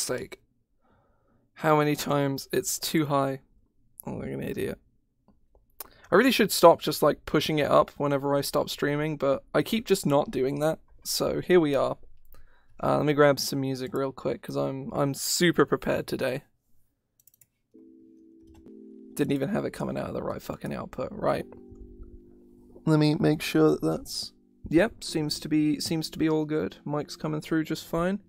sake. How many times? It's too high. I'm like an idiot. I really should stop just like pushing it up whenever I stop streaming, but I keep just not doing that. So here we are. Let me grab some music real quick because I'm super prepared today. Didn't even have it coming out of the right fucking output. Right. Let me make sure that that's... Yep, seems to be all good. Mic's coming through just fine.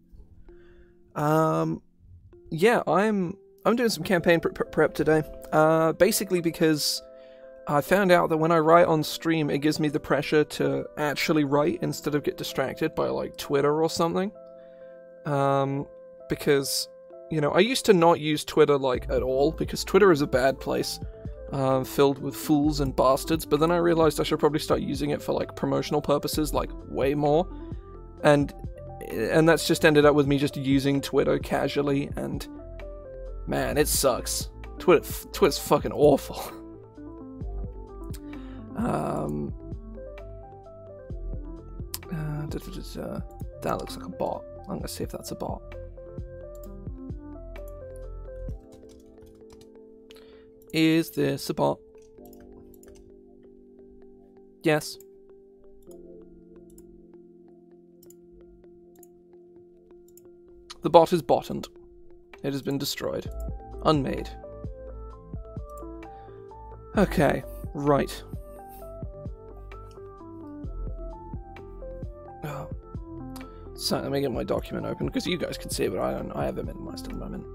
Yeah, I'm doing some campaign prep today. Basically because I found out that when I write on stream, it gives me the pressure to actually write instead of get distracted by like Twitter or something. Because, you know, I used to not use Twitter like at all because Twitter is a bad place, filled with fools and bastards. But then I realized I should probably start using it for like promotional purposes, like way more. And that's just ended up with me just using Twitter casually, and man, it sucks. Twitter's fucking awful. That looks like a bot. I'm gonna see if that's a bot. Is this a bot? Yes. The bot is bottomed. It has been destroyed. Unmade. Okay, right. Oh. So let me get my document open because you guys can see it, but I have it minimized at the moment.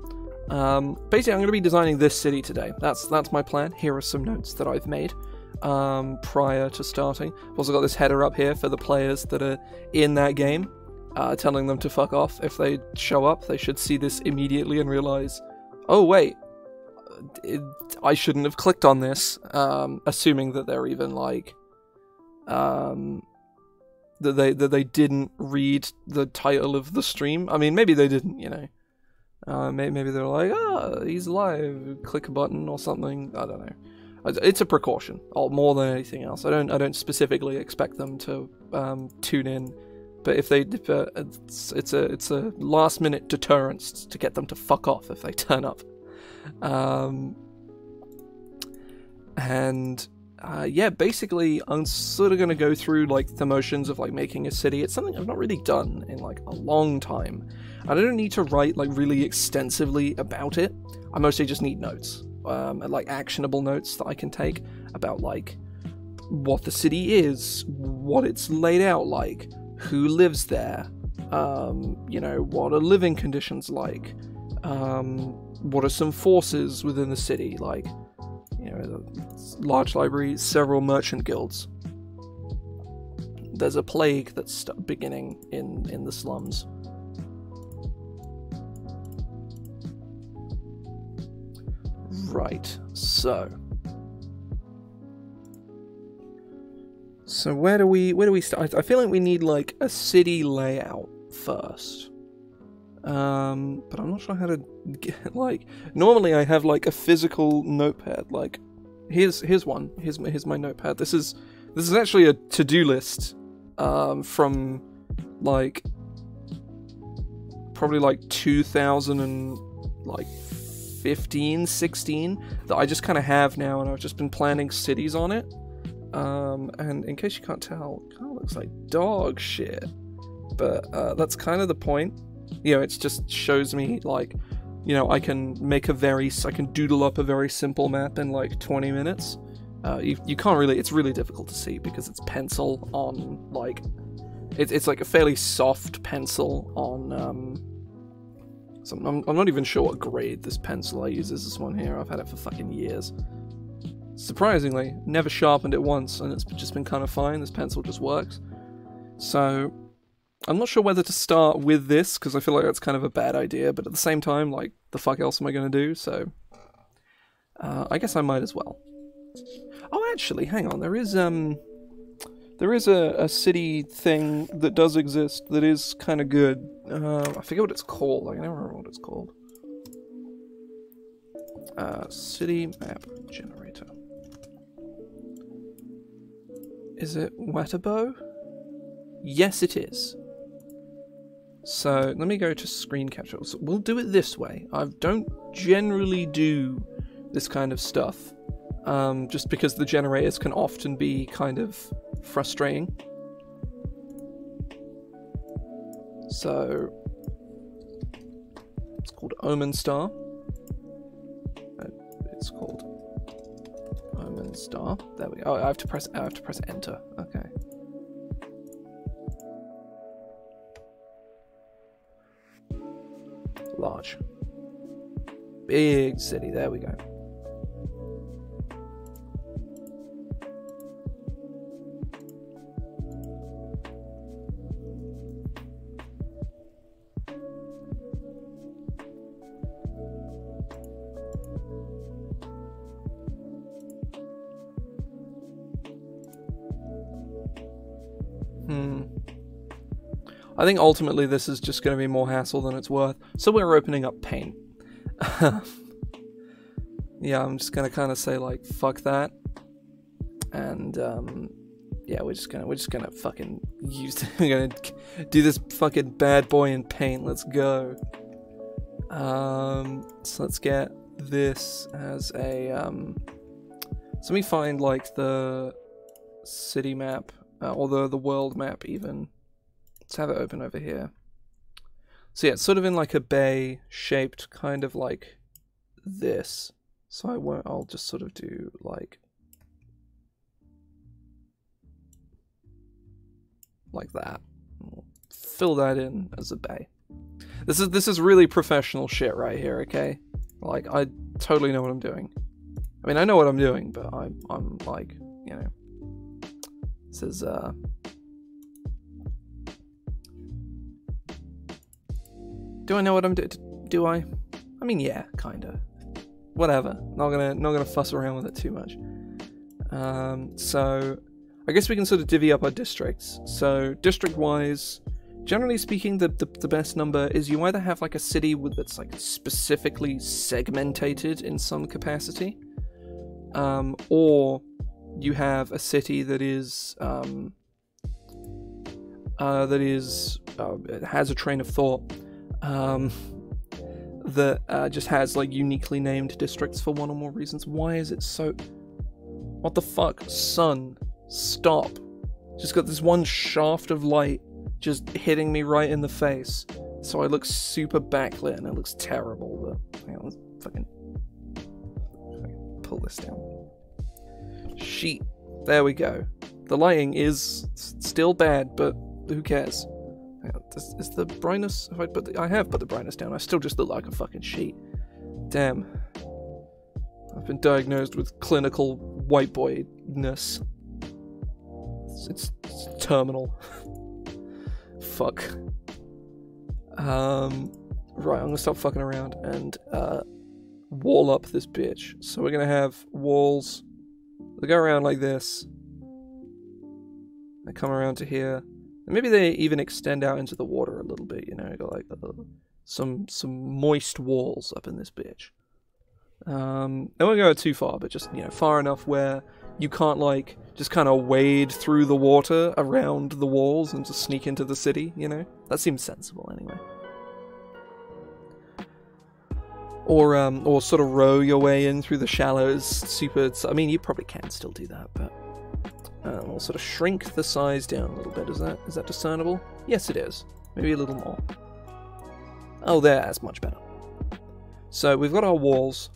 Basically, I'm going to be designing this city today. That's my plan. Here are some notes that I've made prior to starting. I've also got this header up here for the players that are in that game, telling them to fuck off. If they show up, they should see this immediately and realize, oh wait, I shouldn't have clicked on this, assuming that they're even like, that they didn't read the title of the stream. I mean, maybe they didn't, you know. Maybe they're like, he's alive, click a button or something. I don't know. It's a precaution, more than anything else. I don't specifically expect them to tune in, but if they, it's a last minute deterrence to get them to fuck off if they turn up. Yeah, basically, I'm sort of gonna go through like the motions of like making a city. It's something I've not really done in like a long time. I don't need to write like really extensively about it. I mostly just need notes, and like actionable notes that I can take about like what the city is, what it's laid out like, who lives there, you know, what are living conditions like, what are some forces within the city, like, you know, large library, several merchant guilds. There's a plague that's beginning in the slums. Right, so where do we start? I feel like we need like a city layout first. But I'm not sure how to get, like, normally I have like a physical notepad. Like, here's one. Here's my notepad. This is actually a to-do list from like probably like 2015, 16 that I just kind of have now, and I've just been planning cities on it. And in case you can't tell, it kind of looks like dog shit, but that's kind of the point. You know, it just shows me, like, you know, I can doodle up a very simple map in like 20 minutes. You can't really, it's really difficult to see because it's pencil on, like, it's like a fairly soft pencil on, so I'm not even sure what grade this pencil I use is. This one here, I've had it for fucking years. Surprisingly, never sharpened it once, and it's just been kind of fine. This pencil just works. So I'm not sure whether to start with this, because I feel like that's kind of a bad idea, but at the same time, like, the fuck else am I going to do? So I guess I might as well. Oh, actually, hang on. There is a city thing that does exist that is kind of good. I forget what it's called. I can never remember what it's called. City map generator. Is it Wetterbo? Yes, it is. So let me go to screen capture. So we'll do it this way. I don't generally do this kind of stuff, just because the generators can often be kind of frustrating. So it's called Omenstar. It's called Omenstar. There we go. Oh, I have to press enter. Okay. Large. Big city. There we go. I think ultimately this is just going to be more hassle than it's worth, so we're opening up paint. Yeah, I'm just going to kind of say like fuck that, and yeah, we're just gonna fucking use. We're gonna do this fucking bad boy in paint. Let's go. So let's get this as a so let me find like the city map, or the world map even. Let's have it open over here. So yeah, it's sort of in like a bay shaped, kind of like this. So I'll just sort of do like that. We'll fill that in as a bay. This is really professional shit right here, okay? Like, I totally know what I'm doing. I mean, I know what I'm doing, but I'm like, you know, this is do I know what I'm doing? Do I? I mean, yeah, kinda. Whatever. Not gonna fuss around with it too much. So I guess we can sort of divvy up our districts. So district-wise, generally speaking, the best number is you either have like a city that's like specifically segmented in some capacity, or you have a city that is it has a train of thought. That just has like uniquely named districts for one or more reasons. Why is it so... What the fuck? Sun, stop. Just got this one shaft of light just hitting me right in the face. So I look super backlit and it looks terrible, but hang on, let's fucking pull this down. Sheet. There we go. The lighting is still bad, but who cares? Is the brightness... I have put the brightness down. I still just look like a fucking sheet. Damn. I've been diagnosed with clinical white boy-ness. It's terminal. Fuck. Right, I'm gonna stop fucking around and wall up this bitch. So we're gonna have walls that go around like this. They come around to here. And maybe they even extend out into the water a little bit, you know, got like some moist walls up in this bitch. I won't go too far, but just, you know, far enough where you can't like just kind of wade through the water around the walls and just sneak into the city, you know? That seems sensible anyway. Or sort of row your way in through the shallows, I mean, you probably can still do that, but we'll sort of shrink the size down a little bit. Is that discernible? Yes, it is. Maybe a little more. Oh, that's much better. So we've got our walls,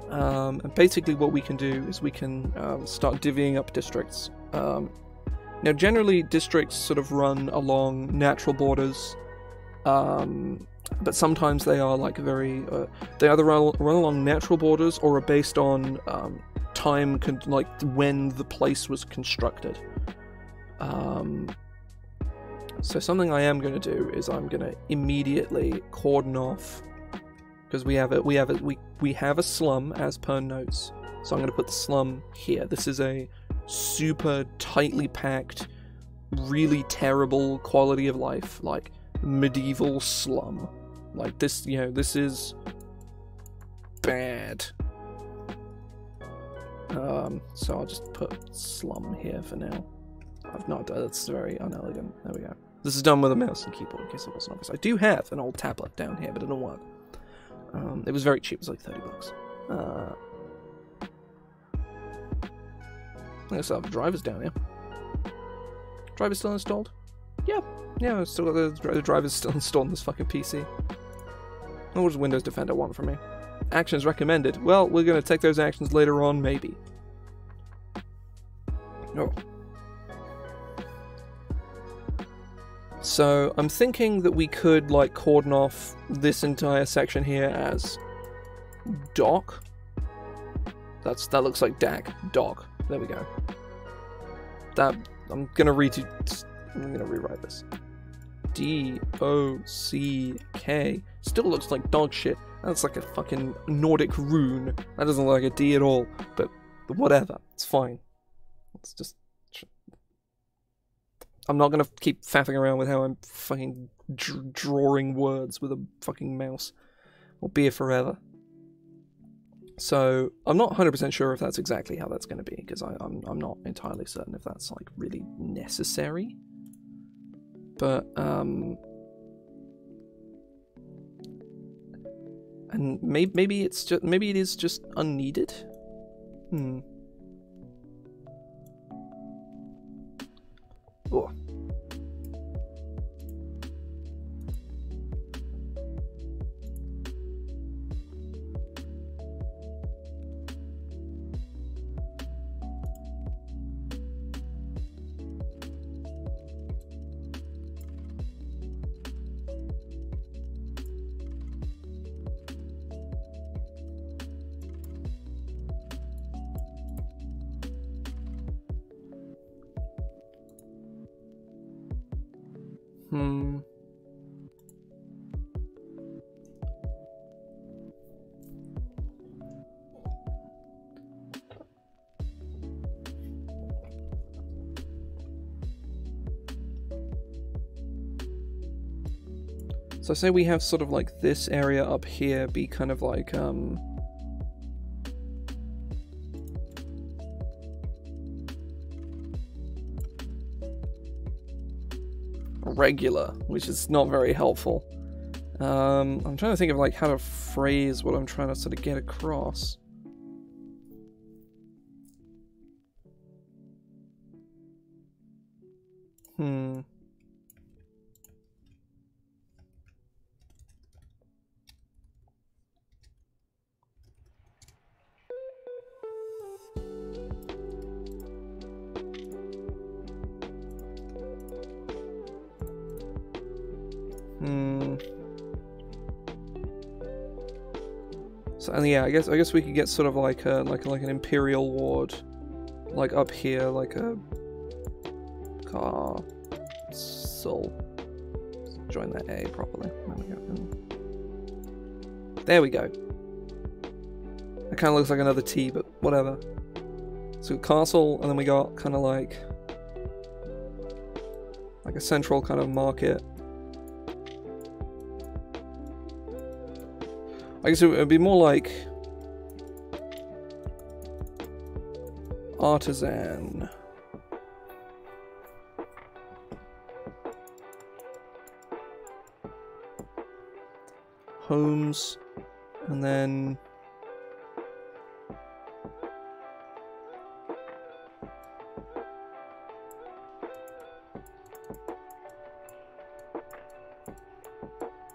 and basically what we can do is we can start divvying up districts. Now, generally, districts sort of run along natural borders, but sometimes they are like very... they either run along natural borders or are based on time, like when the place was constructed. So something I am going to do is I'm going to immediately cordon off, because we have a slum as per notes. So I'm going to put the slum here. This is a super tightly packed, really terrible quality of life, like medieval slum. Like this, you know, this is bad. So I'll just put slum here for now. I've not done, that's very unelegant. There we go. This is done with a mouse and keyboard, in case it wasn't obvious. I do have an old tablet down here, but it didn't work. It was very cheap. It was like 30 bucks. I guess I have the drivers down here. Driver's still installed? Yeah. Yeah, I've still got the drivers still installed on this fucking PC. What does Windows Defender want from me? Actions recommended. Well, we're going to take those actions later on, maybe. Oh. So, I'm thinking that we could, like, cordon off this entire section here as dock. That looks like DAC. Dock. There we go. I'm gonna rewrite this. D-O-C-K. Still looks like dog shit. That's like a fucking Nordic rune. That doesn't look like a D at all. But whatever. It's fine. It's just... I'm not gonna keep faffing around with how I'm fucking drawing words with a fucking mouse. I'll be here forever. So, I'm not 100% sure if that's exactly how that's going to be, because I'm not entirely certain if that's, like, really necessary. But, and maybe it is just unneeded? Oh. So say we have sort of like this area up here be kind of like regular, which is not very helpful. I'm trying to think of like how to phrase what I'm trying to sort of get across. So, and yeah, I guess we could get sort of like an imperial ward, like up here, like a castle. Join that A properly. There we go. It kind of looks like another T, but whatever. So castle, and then we got kind of like a central kind of market. I guess it would be more like artisan. Homes, and then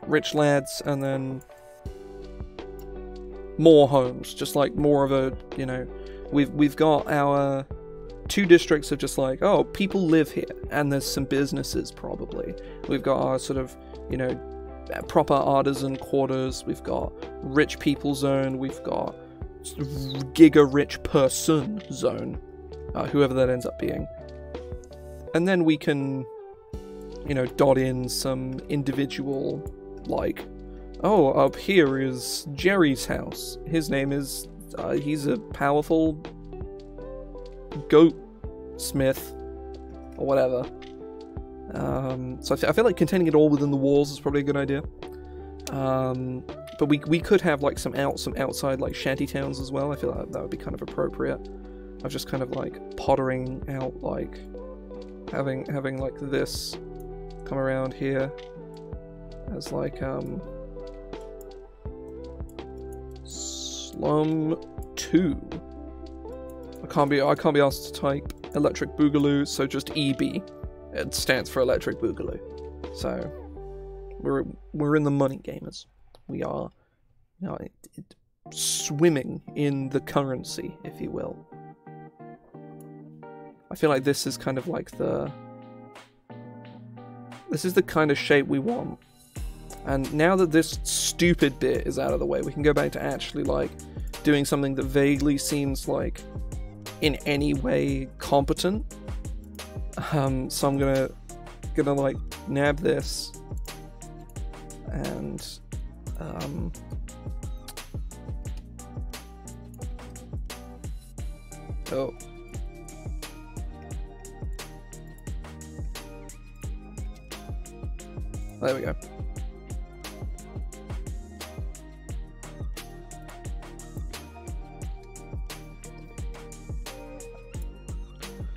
rich lads, and then more homes, just like more of a, you know, we've got our 2 districts of just like, oh, people live here, and there's some businesses probably. We've got our sort of, you know, proper artisan quarters, we've got rich people zone, we've got giga rich person zone, whoever that ends up being. And then we can, you know, dot in some individual, like, oh, up here is Jerry's house. His name is, he's a powerful goat smith, or whatever. So I feel like containing it all within the walls is probably a good idea. But we could have like some outside like shanty towns as well. I feel like that would be kind of appropriate. Of just kind of like pottering out, like having like this come around here as like Slum 2. I can't be asked to type Electric Boogaloo, so just EB. It stands for Electric Boogaloo. So we're in the money, gamers. We are, you know, swimming in the currency, if you will. I feel like this is kind of like this is the kind of shape we want. And now that this stupid bit is out of the way, we can go back to actually like doing something that vaguely seems like in any way competent. So I'm gonna like nab this and oh. There we go.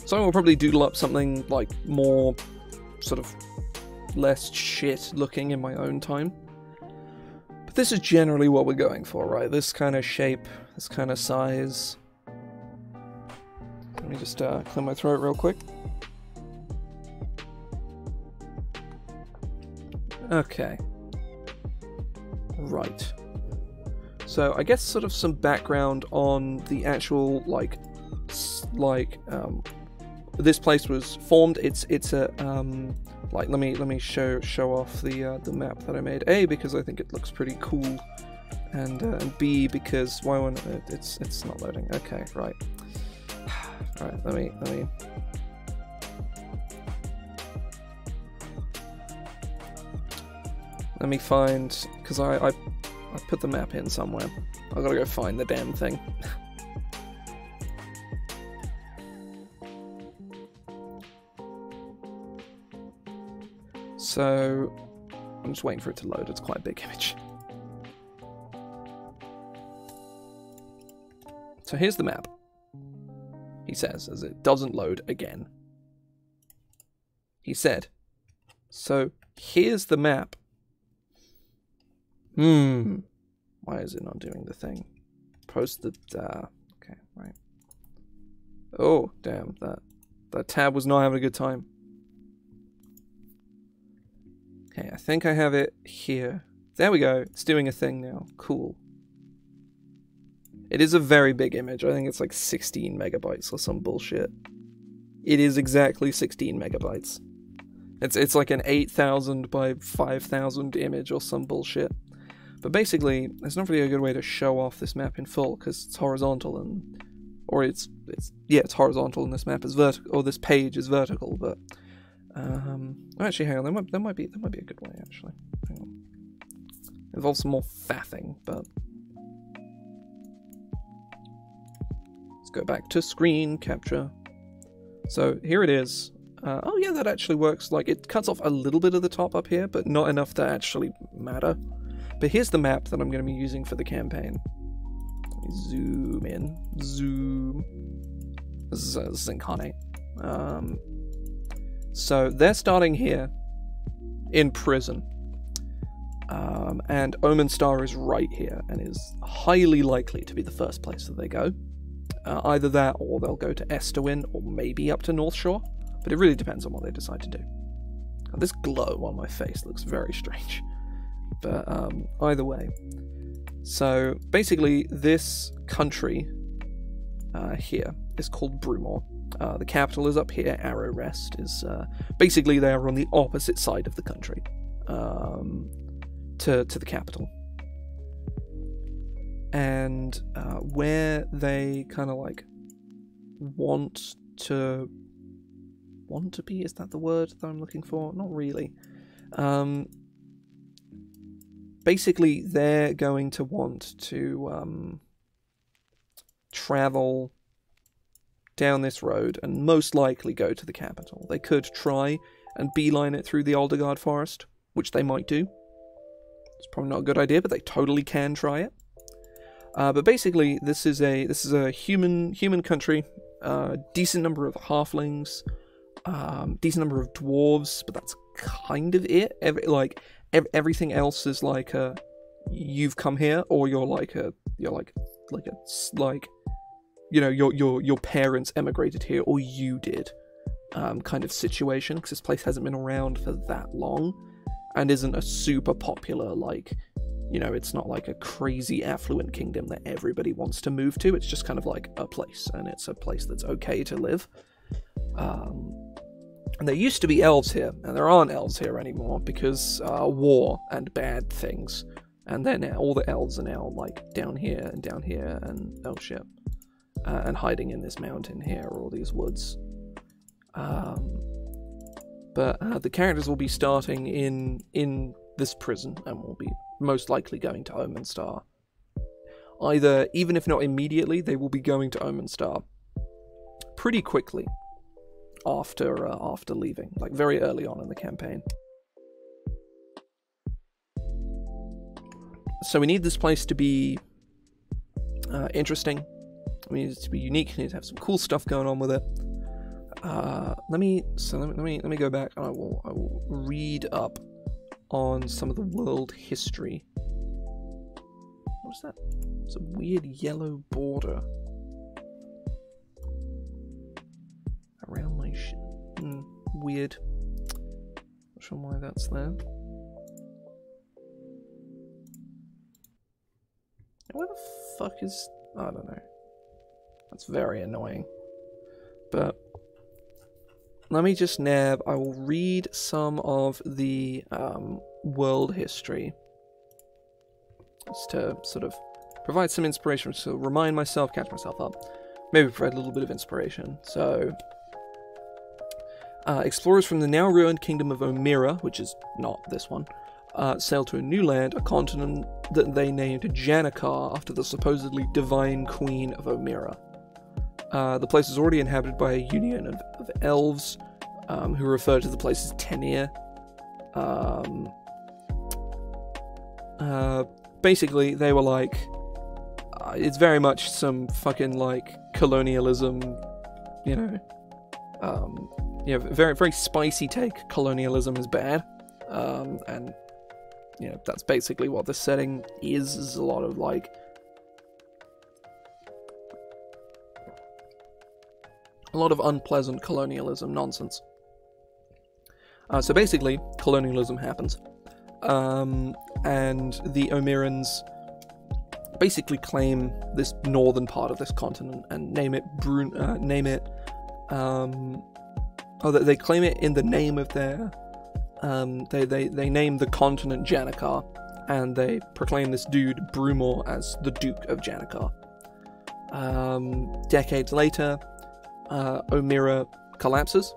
So we'll probably doodle up something like more sort of less shit looking in my own time. But this is generally what we're going for, right? This kind of shape, this kind of size. Let me just clear my throat real quick. Okay. Right. So I guess sort of some background on the actual this place was formed. It's a like let me show off the map that I made. A, because I think it looks pretty cool, and B, because why won't it's not loading. Okay, right. Right, let me find, because I put the map in somewhere. I gotta go find the damn thing. So I'm just waiting for it to load. It's quite a big image. So here's the map, he says, as it doesn't load again. He said, so here's the map. Why is it not doing the thing? Post the, okay, right. Oh, damn, that tab was not having a good time. Okay, I think I have it here. There we go, it's doing a thing now. Cool. It is a very big image. I think it's like 16 megabytes or some bullshit. It is exactly 16 megabytes. It's like an 8,000 by 5,000 image or some bullshit. But basically, there's not really a good way to show off this map in full because it's horizontal and, or it's horizontal and this map is vertical, or this page is vertical. But actually, hang on, that might be a good way actually. Hang on. Involves some more faffing, but let's go back to screen capture. So here it is. Oh yeah, that actually works. Like it cuts off a little bit of the top up here, but not enough to actually matter. But here's the map that I'm going to be using for the campaign. Let me zoom in. Zoom. This is Incarnate. So they're starting here in prison. And Omenstar is right here and is highly likely to be the first place that they go. Either that or they'll go to Estawin or maybe up to North Shore. But it really depends on what they decide to do. God, this glow on my face looks very strange. But either way. So basically this country here is called Brumor. The capital is up here. Arrow Rest is basically they are on the opposite side of the country to the capital. And where they kind of like want to be, is that the word that I'm looking for? Not really. Basically, they're going to want to travel down this road and most likely go to the capital. They could try and beeline it through the Aldergard Forest, which they might do. It's probably not a good idea, but they totally can try it. But basically, this is a human country. Decent number of halflings, decent number of dwarves, but that's kind of it. Everything else is like you've come here, or you're like you know, your parents emigrated here, or you did, kind of situation, because this place hasn't been around for that long, and isn't a super popular, like, you know, it's not like a crazy affluent kingdom that everybody wants to move to. It's just kind of like a place, and it's a place that's okay to live. And there used to be elves here, and there aren't elves here anymore because war and bad things. And then all the elves are now like down here, and oh shit, and hiding in this mountain here, or these woods. But the characters will be starting in this prison, and will be most likely going to Omenstar. Either, even if not immediately, they will be going to Omenstar pretty quickly after leaving, like very early on in the campaign. So we need this place to be interesting. We need it to be unique. We need to have some cool stuff going on with it. Let me go back, and I will read up on some of the world history. What's that? It's a weird yellow border around my shit. Weird. Not sure why that's there. Where the fuck is... I don't know. That's very annoying. But let me just nab... I will read some of the world history, just to sort of provide some inspiration, to remind myself, catch myself up. Maybe provide a little bit of inspiration. So, explorers from the now ruined kingdom of Omira, which is not this one, sailed to a new land, a continent that they named Janikar after the supposedly divine queen of Omira. The place is already inhabited by a union of elves, who refer to the place as Tenir. Basically, they were like, it's very much some fucking, like, colonialism, you know, very, very spicy take. Colonialism is bad, and, you know, that's basically what the setting is a lot of, like, a lot of unpleasant colonialism nonsense. So basically, colonialism happens, and the Omirans basically claim this northern part of this continent and name it they claim it in the name of their they name the continent Janikar, and they proclaim this dude Brumor as the Duke of Janikar. Decades later, Omira collapses,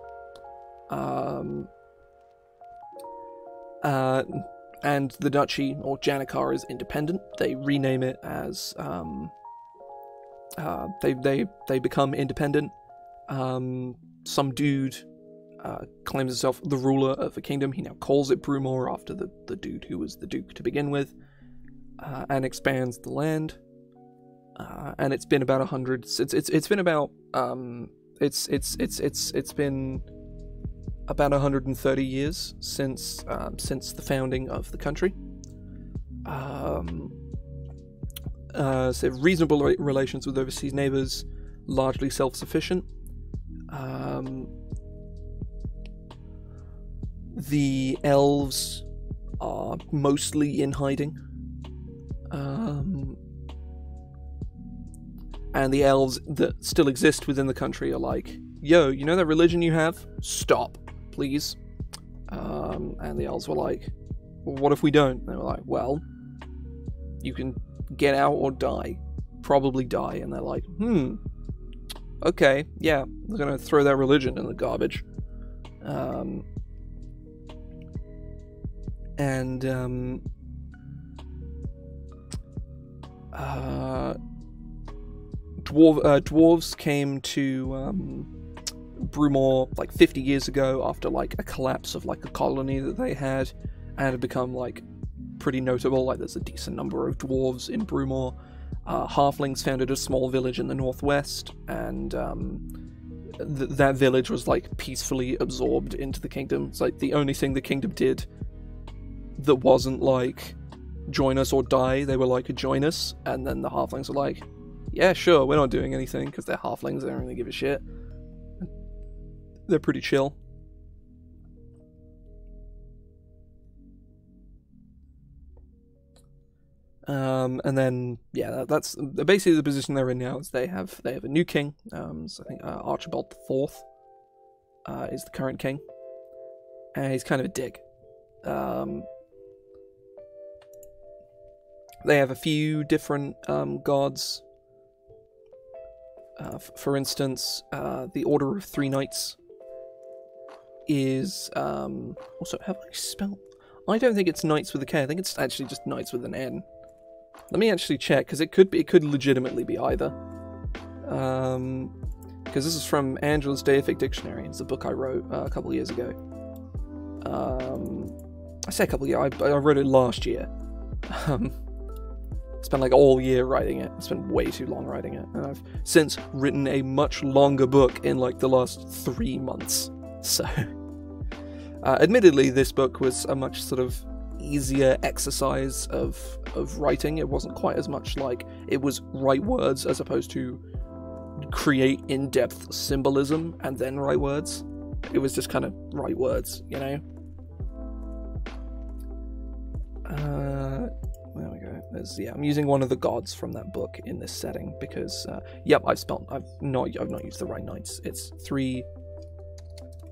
and the duchy, or Janikar, is independent. They rename it as they become independent. Some dude claims himself the ruler of the kingdom. He now calls it Brumor after the dude who was the duke to begin with, and expands the land. And it's been about 100. It's been about it's been about 130 years since the founding of the country. So reasonable relations with overseas neighbors, largely self-sufficient. The elves are mostly in hiding. And the elves that still exist within the country are like, yo, you know that religion you have? Stop, please. And the elves were like, well, what if we don't? And they were like, well, you can get out or die. Probably die. And they're like, okay, yeah, we're gonna throw that religion in the garbage. Dwarves came to Brumor like 50 years ago after like a collapse of like a colony that they had, and had become like pretty notable. Like there's a decent number of dwarves in Brumor. Halflings founded a small village in the northwest, and that village was like peacefully absorbed into the kingdom. It's like the only thing the kingdom did that wasn't like join us or die. They were like join us, and then the halflings were like, yeah, sure, we're not doing anything because they're halflings. They don't really give a shit. They're pretty chill. And then yeah, that's basically the position they're in now. Is they have a new king. So I think Archibald IV is the current king, and he's kind of a dick. They have a few different gods. For instance, the Order of Three Knights is also, have I spelled? I don't think it's knights with a K. I think it's actually just knights with an N. Let me actually check, because it could legitimately be either. Because this is from Angela's Deific Dictionary. It's a book I wrote a couple of years ago. I say a couple of years. I wrote it last year. Spent like all year writing it. I spent way too long writing it, and I've since written a much longer book in like the last 3 months. So, admittedly, this book was a much sort of easier exercise of writing. It wasn't quite as much like it was write words as opposed to create in-depth symbolism and then write words. It was just kind of write words, you know. There we go. I'm using one of the gods from that book in this setting because, yep, I've not used the right knights. It's 3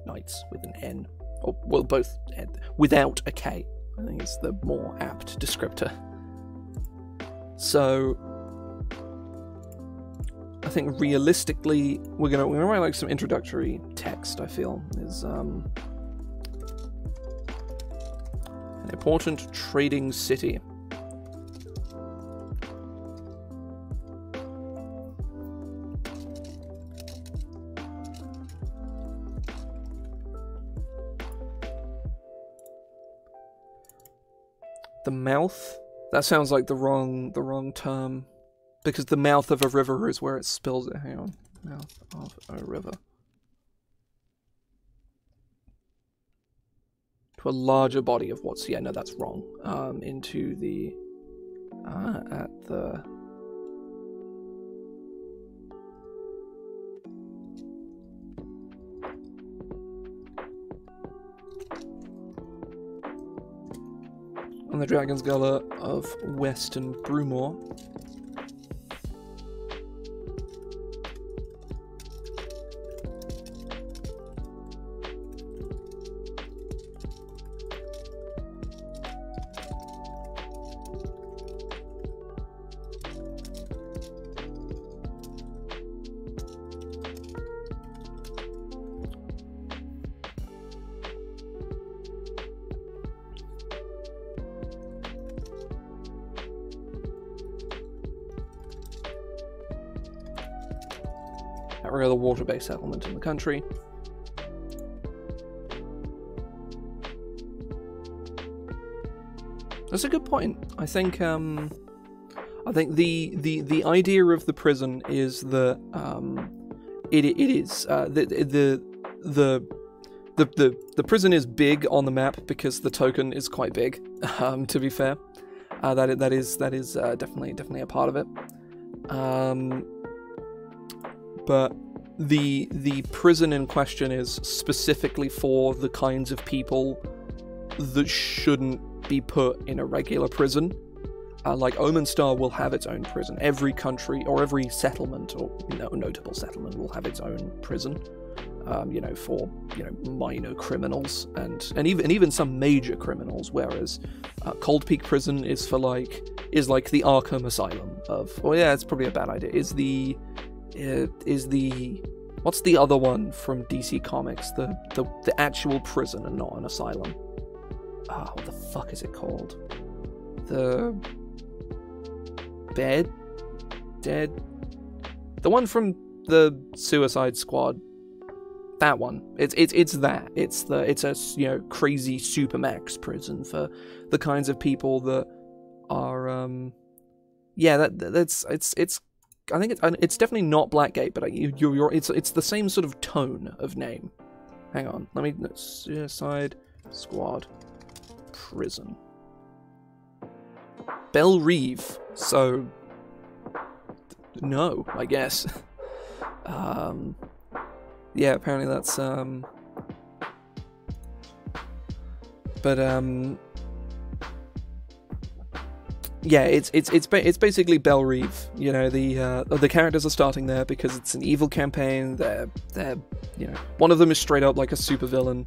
knights with an N, or well, both N, without a K. I think it's the more apt descriptor. So, I think realistically, we're gonna write like some introductory text. I feel is an important trading city. The mouth? That sounds like the wrong term, because the mouth of a river is where it spills it. Hang on, mouth of a river. To a larger body of what's, yeah, no, that's wrong. Into the at the on the Dragon's Gullet of Western Brumore. Every other water-based settlement in the country. That's a good point. I think the idea of the prison is that the prison is big on the map because the token is quite big. To be fair, that is definitely a part of it. But the prison in question is specifically for the kinds of people that shouldn't be put in a regular prison. Like Omenstar will have its own prison. Every country or every settlement or notable settlement will have its own prison. For minor criminals and even some major criminals. Whereas Cold Peak Prison is like the Arkham Asylum of. Oh yeah, it's probably a bad idea. What's the other one from DC Comics? The actual prison and not an asylum. What the fuck is it called? The Dead? The one from the Suicide Squad. That one. It's that. It's a crazy supermax prison for the kinds of people that are it's I think it's definitely not Blackgate, but it's the same sort of tone of name. Hang on, let me Suicide Squad Prison. Belle Reve. So no, I guess. Yeah, apparently that's yeah, it's basically Belle Reve. You know, the characters are starting there because it's an evil campaign. They're you know, one of them is straight up like a supervillain.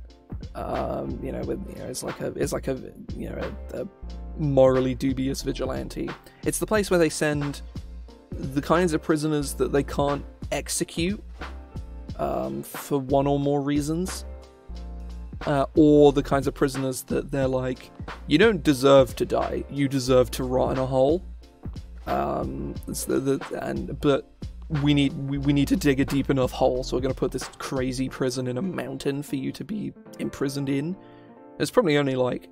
You know, it's like a you know, a morally dubious vigilante. It's the place where they send the kinds of prisoners that they can't execute for one or more reasons. Or the kinds of prisoners that they're like, you don't deserve to die, you deserve to rot in a hole. But we need to dig a deep enough hole, so we're gonna put this crazy prison in a mountain for you to be imprisoned in. There's probably only like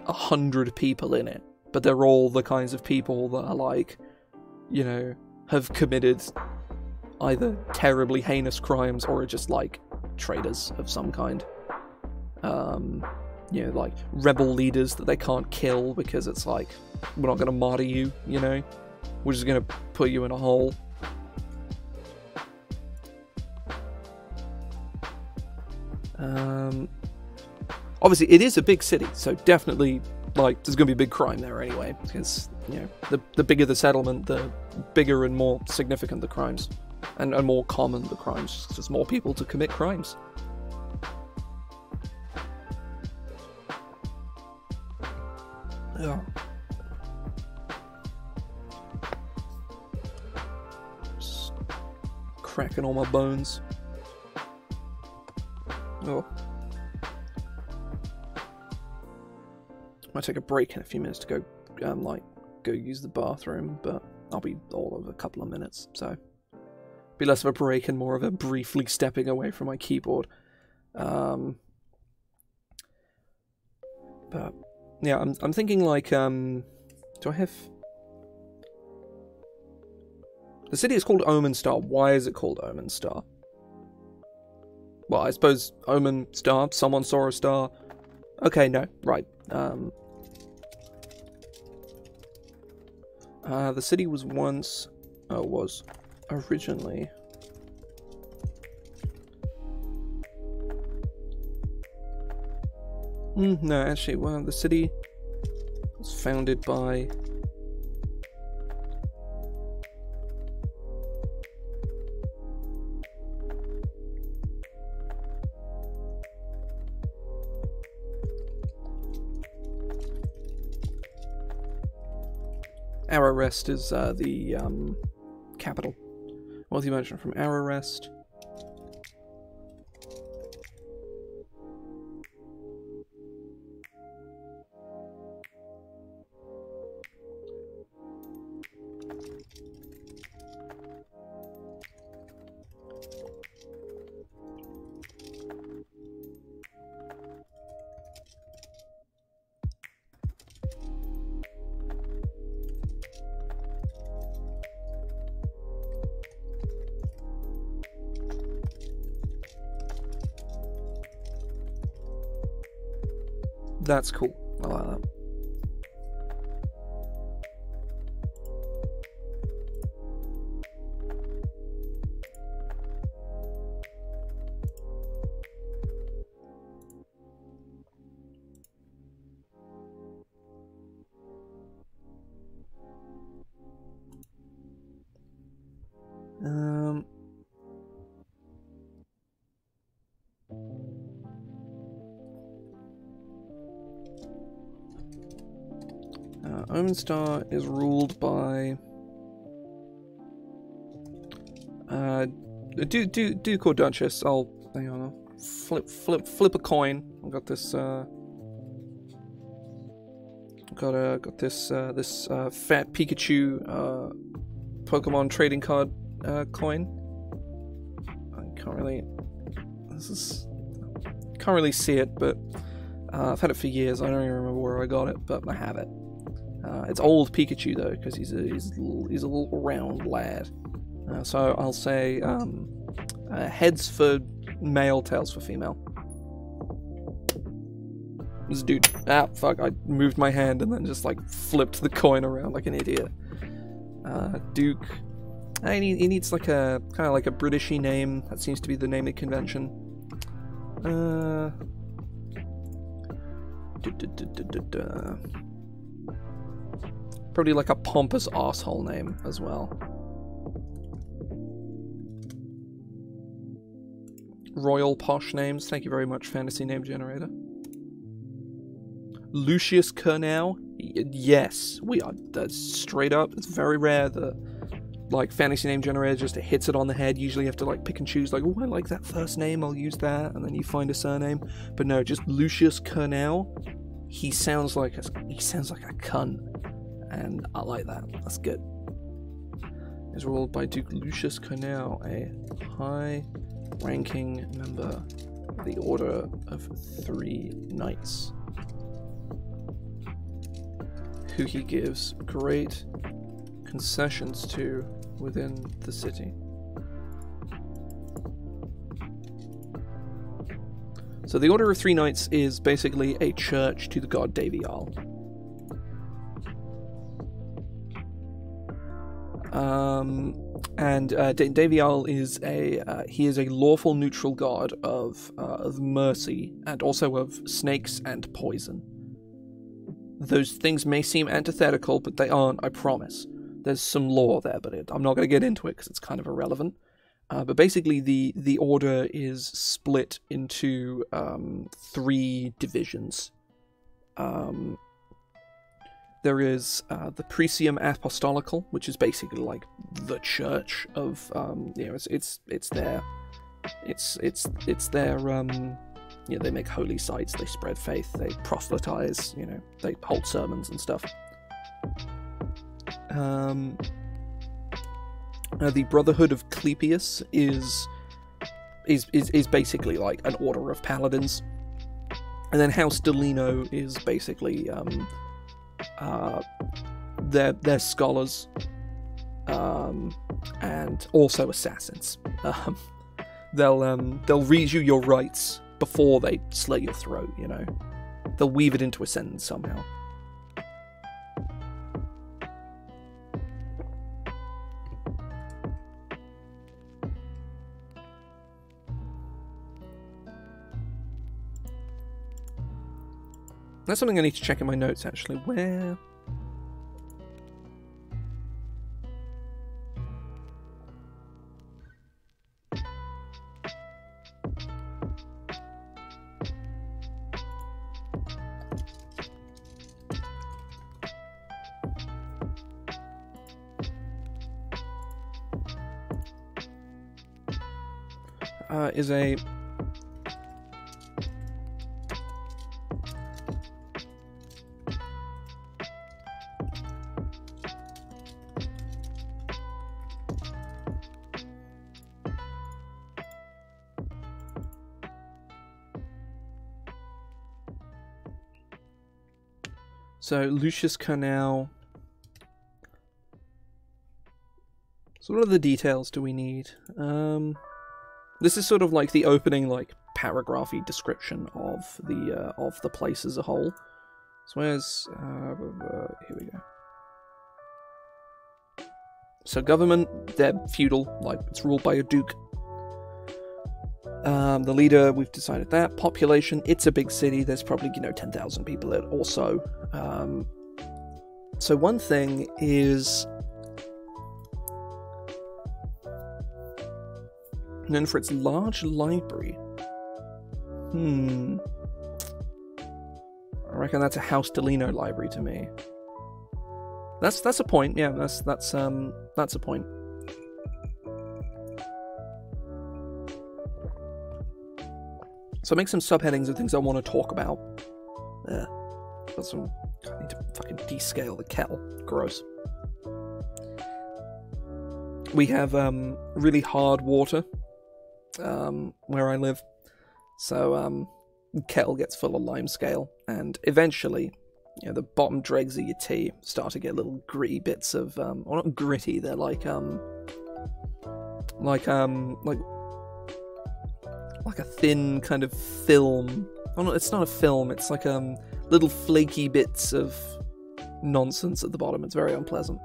100 people in it, but they're all the kinds of people that are like, you know, have committed either terribly heinous crimes or are just like traitors of some kind. You know, like rebel leaders that they can't kill because it's like, we're not going to martyr you, you know? We're just going to put you in a hole. Obviously, it is a big city, so definitely, like, there's going to be a big crime there anyway, because, you know, the bigger the settlement, the bigger and more significant the crimes, and more common the crimes. There's more people to commit crimes. Yeah. Just cracking all my bones. Oh. Might take a break in a few minutes to go, like, go use the bathroom, but I'll be all of a couple of minutes, so be less of a break and more of a briefly stepping away from my keyboard. But yeah, I'm thinking like, do I have... The city is called Omenstar. Why is it called Omenstar? Well, I suppose Omen Star, someone saw a star. Okay, no, right. The city was once, was originally... No, actually, well, the city was founded by... Arrowrest is the capital. Wealthy merchant from Arrowrest. That's cool. I like that. Omenstar is ruled by Duke or Duchess. I'll hang on. I'll flip a coin. I've got this. Got this fat Pikachu Pokemon trading card coin. I can't really. Can't really see it, but I've had it for years. I don't even remember where I got it, but I have it. It's old Pikachu though, because he's a little round lad. So I'll say heads for male, tails for female. This dude. Ah, fuck, I moved my hand and then just, like, flipped the coin around like an idiot. Duke. He needs, like, a kind of like a Britishy name. That seems to be the naming convention. Probably, like, a pompous asshole name as well. Royal posh names. Thank you very much, Fantasy Name Generator. Lucius Kernow? Yes, we are. That's straight up. It's very rare that, like, Fantasy Name Generator just hits it on the head. Usually you have to, like, pick and choose, like, oh, I like that first name, I'll use that, and then you find a surname. But no, just Lucius Kernow. He sounds like a cunt, and I like that. That's good. Is ruled by Duke Lucius Kernow, a high-ranking member of the Order of 3 Knights, who he gives great concessions to within the city. So the Order of 3 Knights is basically a church to the god Davvial. Davvial is he is a lawful neutral god of mercy and also of snakes and poison. Those things may seem antithetical, but they aren't, I promise. There's some lore there, but I'm not going to get into it because it's kind of irrelevant. But basically, the order is split into 3 divisions. There is the Presium Apostolical, which is basically like the church of it's their they make holy sites, they spread faith, they proselytize, they hold sermons and stuff. The Brotherhood of Clepius is basically like an order of paladins, and then House Delino is basically they're scholars, and also assassins. They'll read you your rights before they slit your throat. They'll weave it into a sentence somehow. That's something I need to check in my notes, actually. Where? Is a... So, Lucius Kernow. So what other details do we need? This is sort of like the opening, like, paragraphy description of the place as a whole. So where's... here we go. So government, they're feudal, like, it's ruled by a duke. The leader, we've decided that. Population, it's a big city. There's probably, 10,000 people in it or so. So one thing is known for its large library. I reckon that's a House Delino library to me. That's a point. Yeah, that's a point. So make some subheadings of things I want to talk about. I need to fucking descale the kettle. Gross. We have really hard water where I live. So kettle gets full of limescale, and eventually, the bottom dregs of your tea start to get little gritty bits of, well, not gritty, they're like like a thin kind of film. Oh no, it's not a film. It's like little flaky bits of nonsense at the bottom. It's very unpleasant.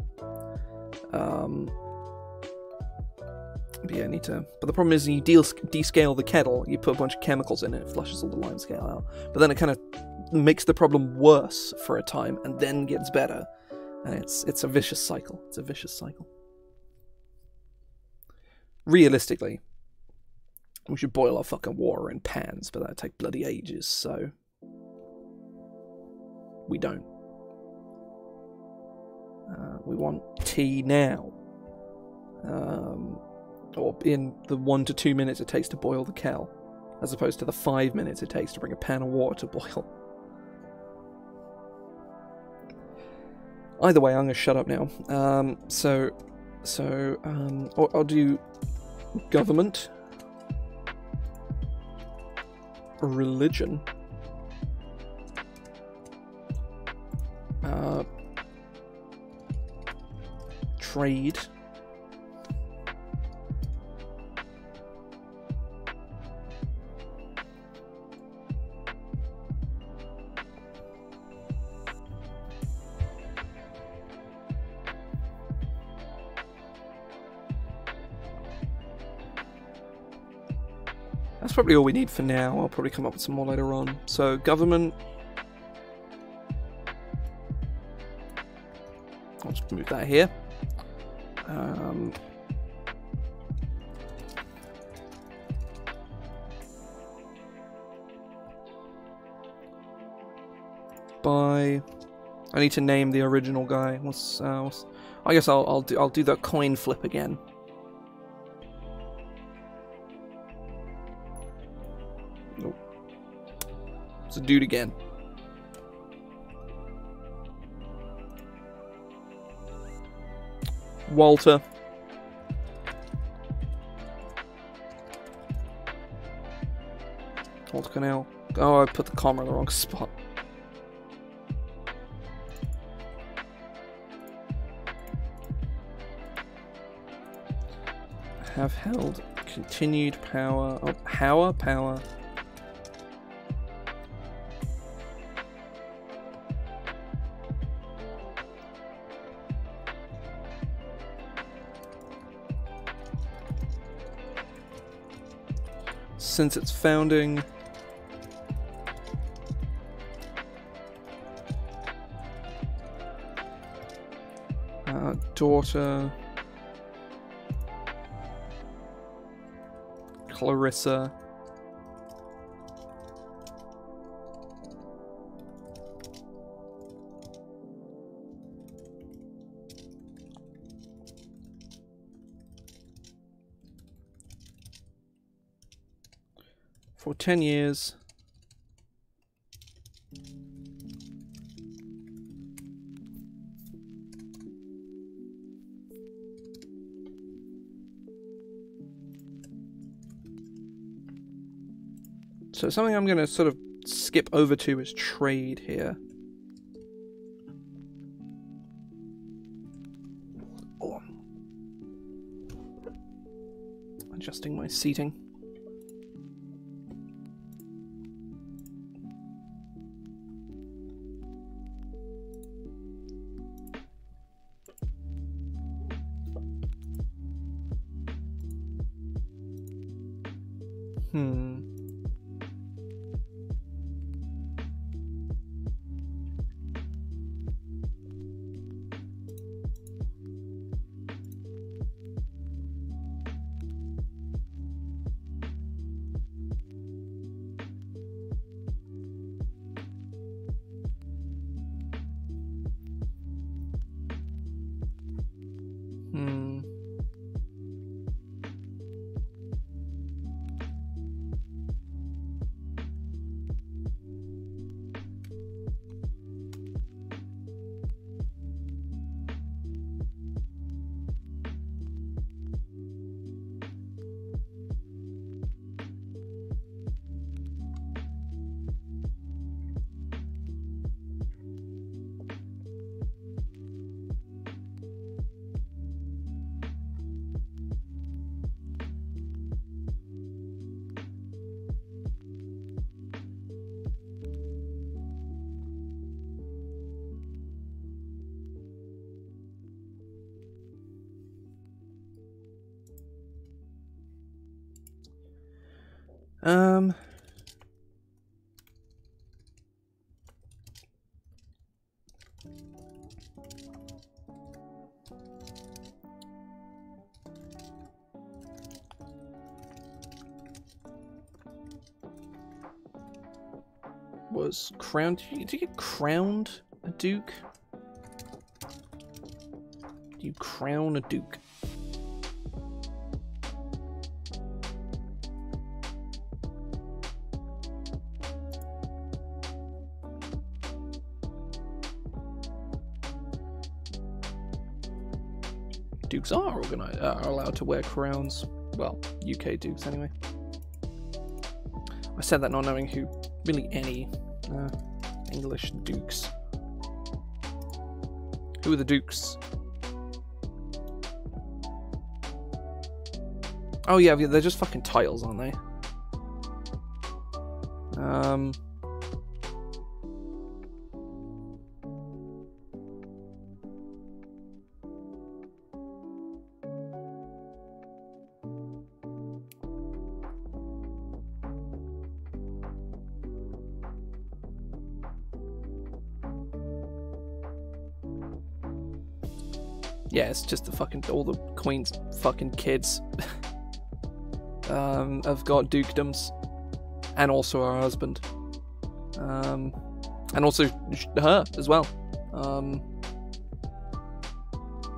But yeah, I need to. But the problem is, when you descale the kettle, you put a bunch of chemicals in it, it flushes all the lime scale out. But then it kind of makes the problem worse for a time, and then gets better. And it's a vicious cycle. It's a vicious cycle. Realistically, we should boil our fucking water in pans, but that'd take bloody ages, so we don't. We want tea now. Or in the 1 to 2 minutes it takes to boil the kettle, as opposed to the 5 minutes it takes to bring a pan of water to boil. Either way, I'm going to shut up now. I'll do government, religion, trade, that's probably all we need for now. I'll probably come up with some more later on. So, government. I'll just move that here. I need to name the original guy. I guess I'll do that coin flip again. Nope. So do it again. Walter. Walter Canal. Oh, I put the comma in the wrong spot. Have held continued power. Oh, power. Since its founding. Daughter. Clarissa. For 10 years. So something I'm going to sort of skip over to is trade here. Oh. Adjusting my seating. Was crowned. Did you get crowned a duke? Do you crown a duke? Dukes are allowed to wear crowns. Well, UK dukes anyway. I said that not knowing who really any English dukes. Who are the dukes? Oh yeah, they're just fucking titles, aren't they? Yeah, it's just the fucking all the Queen's fucking kids have got dukedoms, and also her husband, and also her as well.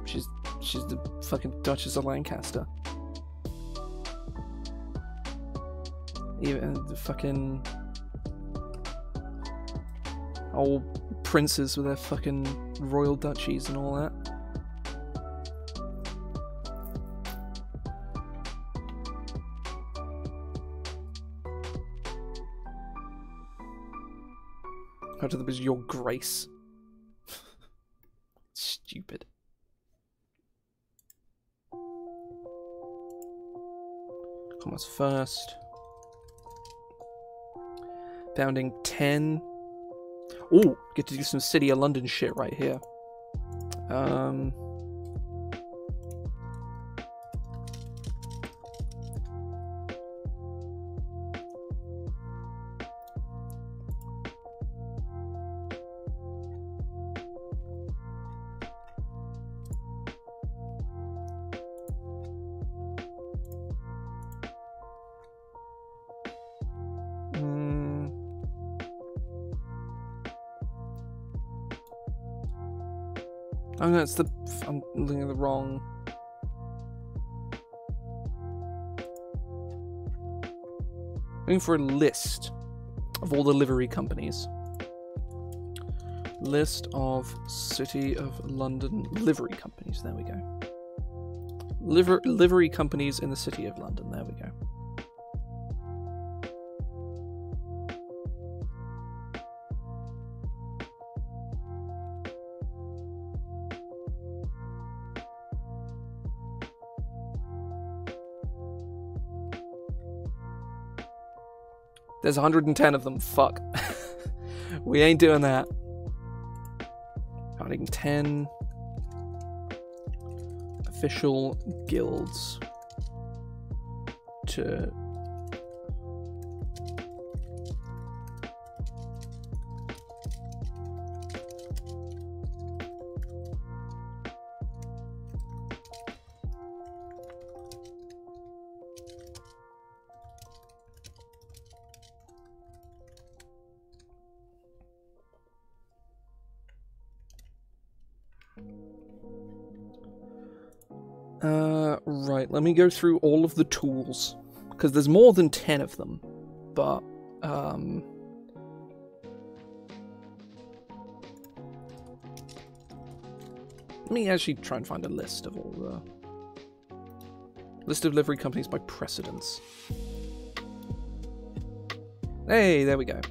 She's the fucking Duchess of Lancaster. Even the fucking old princes with their fucking royal duchies and all that. After there was your grace. Stupid. Commerce first. Founding 10. Oh, get to do some City of London shit right here. Oh no, it's I'm looking at the wrong. Looking for a list of all the livery companies. List of City of London livery companies. There we go. Livery companies in the City of London. There we go. There's 110 of them. Fuck. We ain't doing that. Founding 10 official guilds to right, let me go through all of the tools, because there's more than 10 of them, but, let me actually try and find a list of all the... List of livery companies by precedence. Hey, there we go.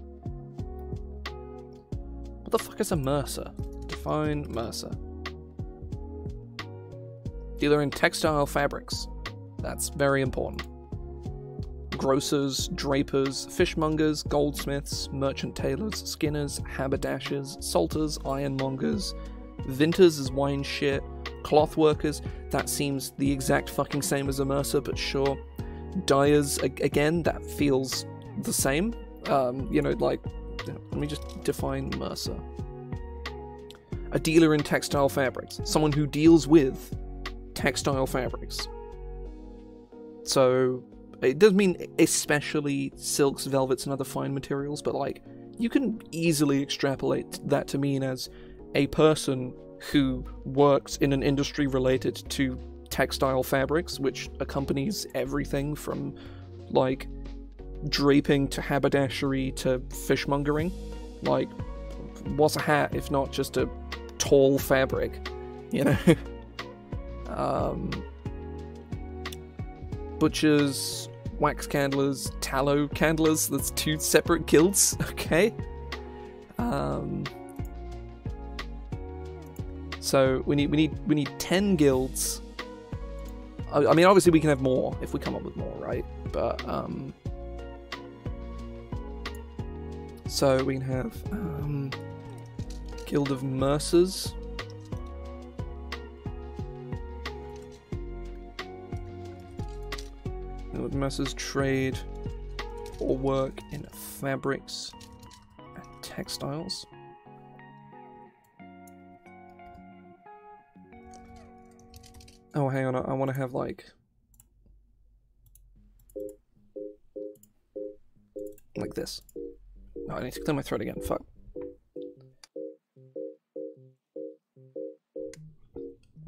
What the fuck is a mercer? Define mercer. Dealer in textile fabrics. That's very important. Grocers, drapers, fishmongers, goldsmiths, merchant tailors, skinners, haberdashers, salters, ironmongers, vinters as wine shit, cloth workers. That seems the exact fucking same as a mercer, but sure. Dyers, again, that feels the same. You know, like, let me just define Mercer. A dealer in textile fabrics. Someone who deals with textile fabrics. So, it does mean especially silks, velvets, and other fine materials, but, like, you can easily extrapolate that to mean as a person who works in an industry related to textile fabrics, which accompanies everything from, like, draping to haberdashery to fishmongering. Like, what's a hat if not just a tall fabric, you know? Butchers, wax candlers, tallow candlers. That's 2 separate guilds. Okay. So we need 10 guilds. I mean, obviously we can have more if we come up with more, right? But so we can have Guild of Mercers. Would Mercers trade or work in fabrics and textiles? Oh, hang on, I want to have, like this. No, I need to clear my throat again, fuck.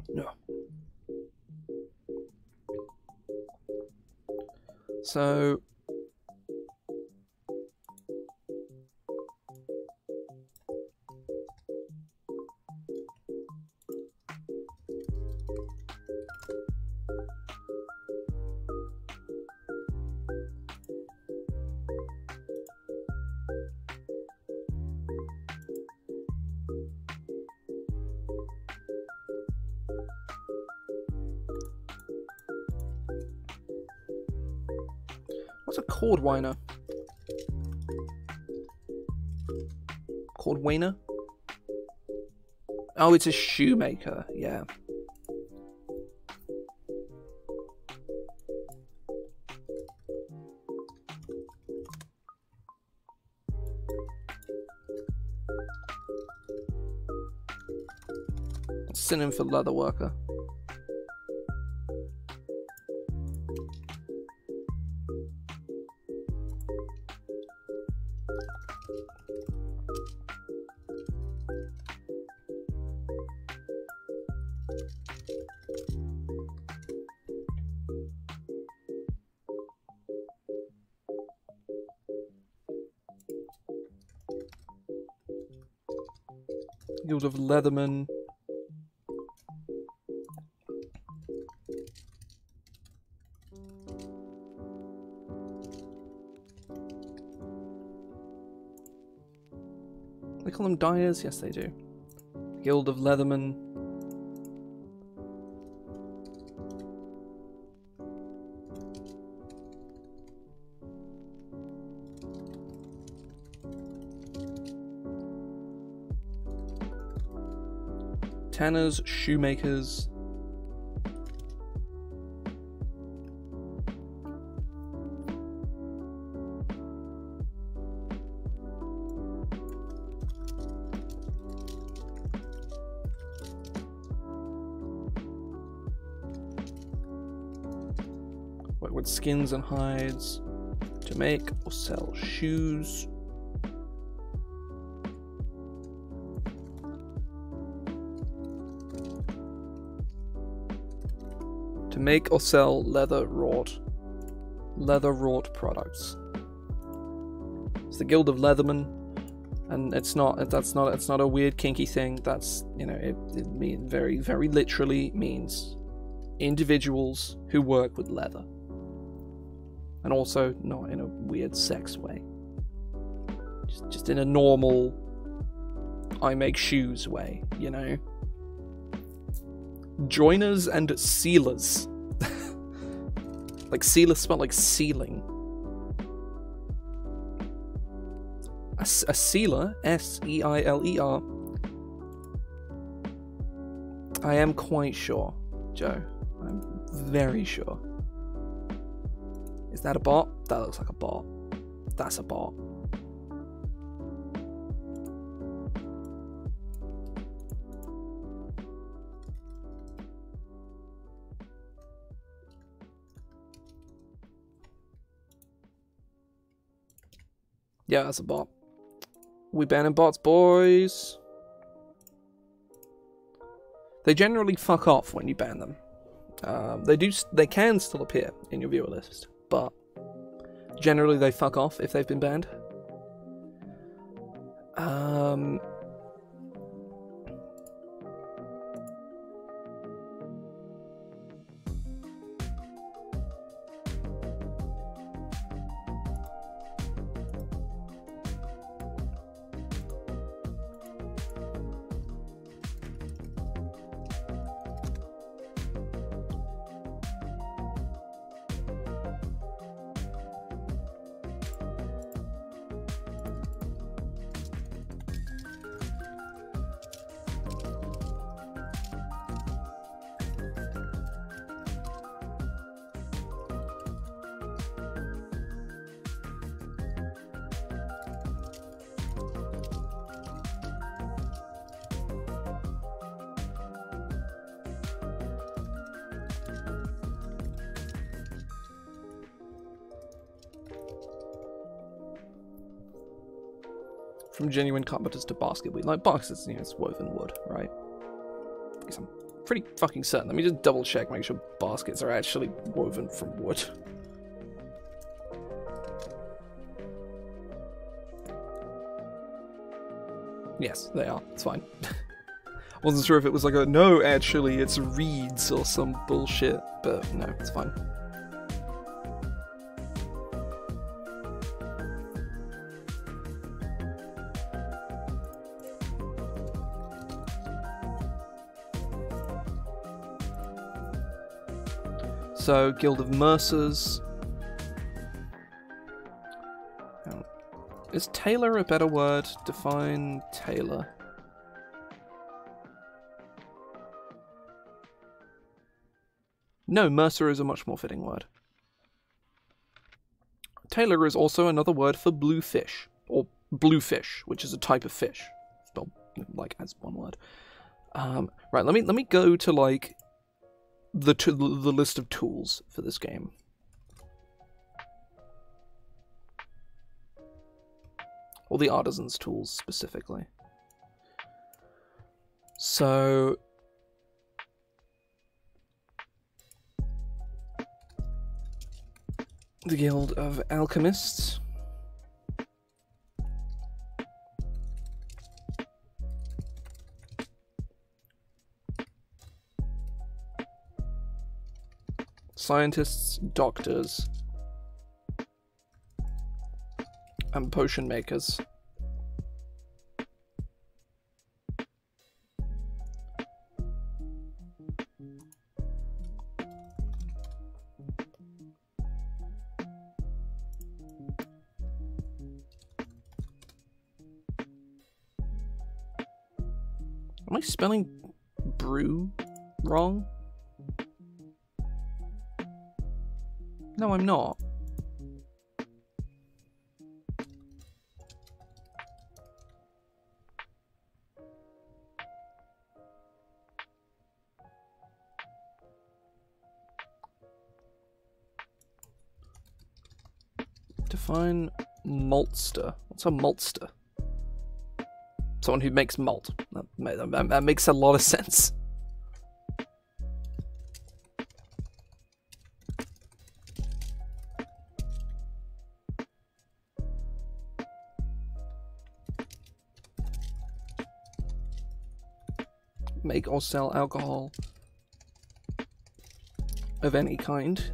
No. So what's a cordwainer? Cordwainer? Oh, it's a shoemaker, yeah. Synonym for leather worker. Guild of Leathermen. They call them dyers? Yes, they do. Guild of Leathermen. Tanners, shoemakers. Work with skins and hides to make or sell shoes. To make or sell leather wrought products. It's the Guild of Leathermen, and it's not a weird kinky thing. That's, you know, it means very literally means individuals who work with leather, and also not in a weird sex way. Just in a normal I make shoes way, you know. Joiners and sealers. Like sealer spelled like ceiling. A sealer, S-E-I-L-E-R. I am quite sure, Joe. I'm very sure. that a bot? That looks like a bot. That's a bot. Yeah, that's a bot. We banning bots, boys. They generally fuck off when you ban them. They can still appear in your viewer list, but generally they fuck off if they've been banned. From genuine carpenters to basket weave. Like, baskets, you know, it's woven wood, right? Because I'm pretty fucking certain. Let me just double check, make sure baskets are actually woven from wood. Yes, they are. It's fine. Wasn't sure if it was like a, no, actually, it's reeds or some bullshit, but no, it's fine. So, Guild of Mercers. Is tailor a better word? Define tailor. No, mercer is a much more fitting word. Tailor is also another word for bluefish, or bluefish, which is a type of fish, spelled like as one word. Right, let me go to like the list of tools for this game. Or the artisan's tools specifically. So the Guild of Alchemists. Scientists, doctors, and potion makers. Am I spelling brew wrong? No, I'm not. Define maltster. What's a maltster? Someone who makes malt. That makes a lot of sense. Make or sell alcohol of any kind.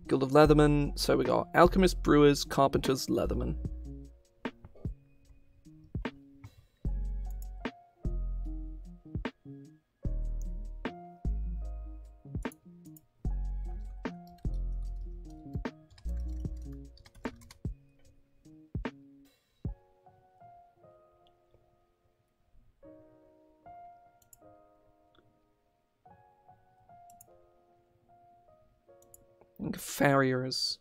Guild of Leathermen, so we got alchemists, brewers, carpenters, leathermen. Farriers.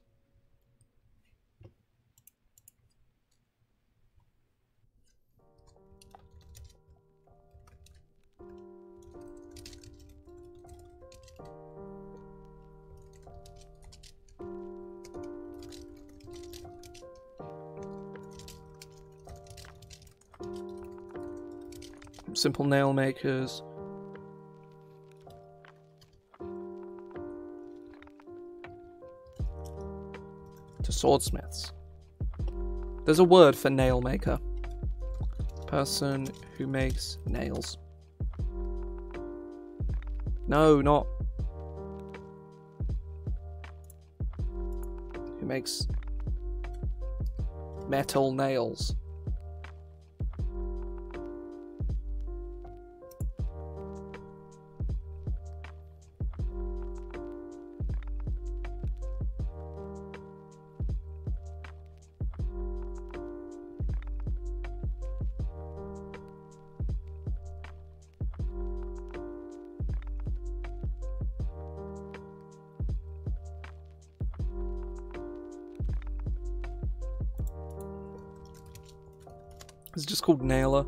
Simple nail makers. To swordsmiths. There's a word for nail maker. Person who makes nails. No, not. Who makes metal nails. It's just called Nailer.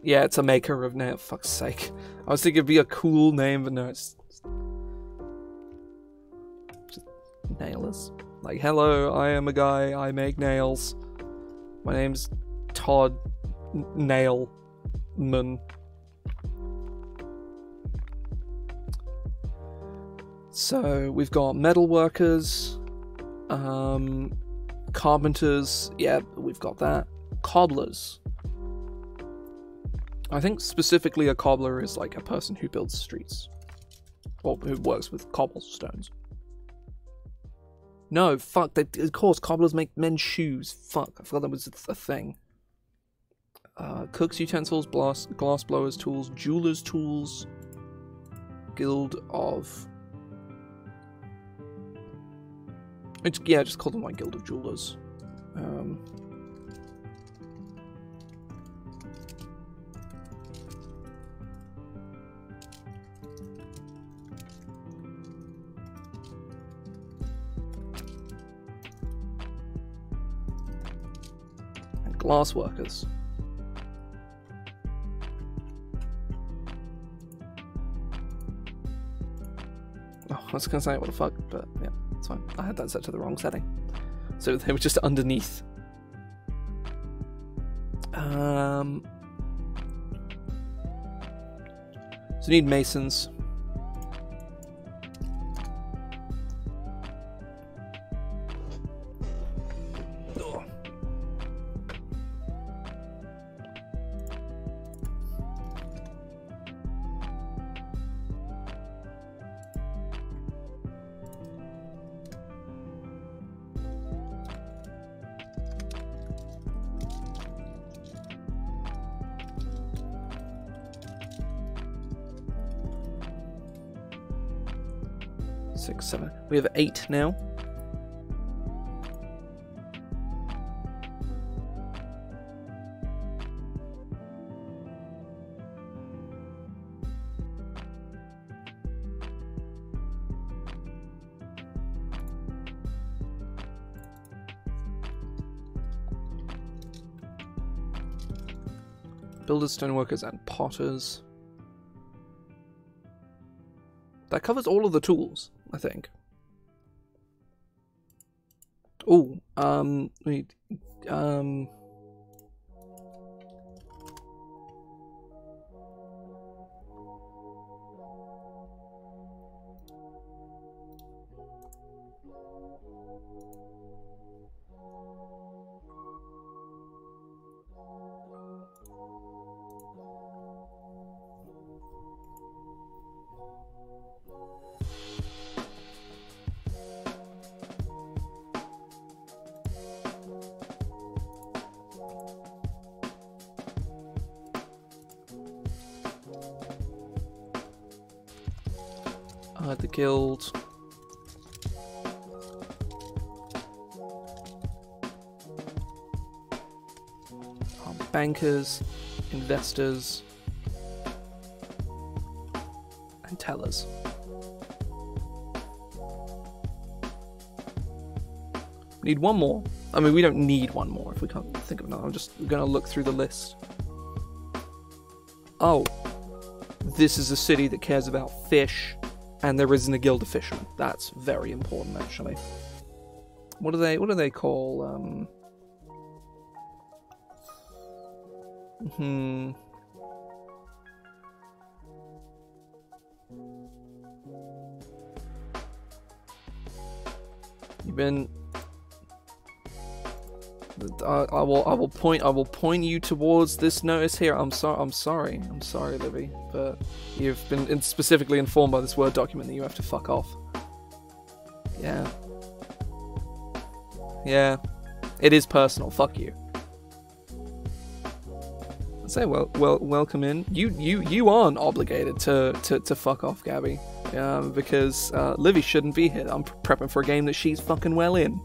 Yeah, it's a maker of nail. Fuck's sake. I was thinking it'd be a cool name, but no, it's just Nailers. Like, hello, I am a guy, I make nails. My name's Todd Nailman. So, we've got metal workers, carpenters, yeah, we've got that. Cobblers. I think specifically a cobbler is like a person who builds streets. Or who works with cobblestones. No, fuck, of course, cobblers make men's shoes. Fuck, I forgot that was a thing. Cooks' utensils, glass blowers' tools, jewelers' tools. Guild of... yeah, just call them like Guild of Jewelers. Glass workers. Oh, I was gonna say what the fuck, but yeah, it's fine. I had that set to the wrong setting. So they were just underneath. So we need masons. Six, seven. We have 8 now. Builders, stoneworkers, and potters. That covers all of the tools, I think. Oh, wait, the guild. Bankers, investors, and tellers. We need one more. I mean, we don't need one more if we can't think of another. I'm just going to look through the list. Oh. This is a city that cares about fish, and there isn't a guild of fishermen. That's very important, actually. What do they call, You've been... I will point you towards this notice here. I'm sorry, Livy, but you've been specifically informed by this Word document that you have to fuck off. Yeah. Yeah. It is personal. Fuck you. I say, welcome in. You aren't obligated to fuck off, Gabby. Because Livy shouldn't be here. I'm prepping for a game that she's fucking well in.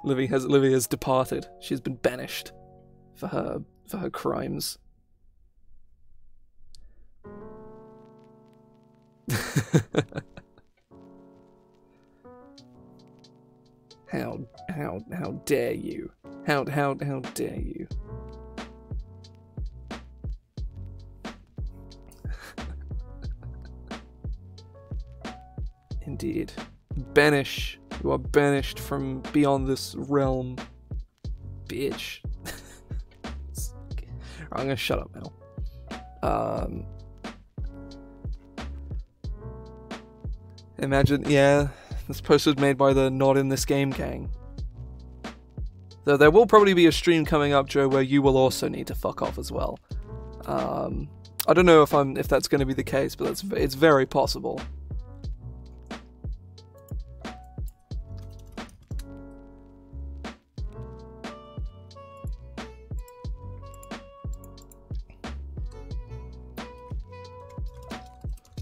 Livy has departed. She's been banished for her crimes. How dare you? How dare you? Indeed. Banish. You are banished from beyond this realm. Bitch. I'm gonna shut up now. Imagine, yeah, this post was made by the Not In This Game gang. Though there will probably be a stream coming up, Joe, where you will also need to fuck off as well. I don't know if that's going to be the case, but it's very possible.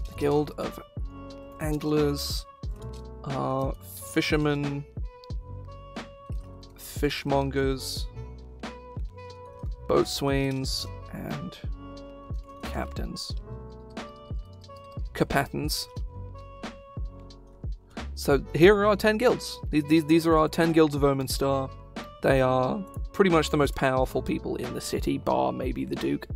The Guild of Anglers, Fishermen, Fishmongers, Boatswains, and Captains. Captains. So here are our 10 guilds. These are our 10 guilds of Omenstar. They are pretty much the most powerful people in the city, bar maybe the Duke.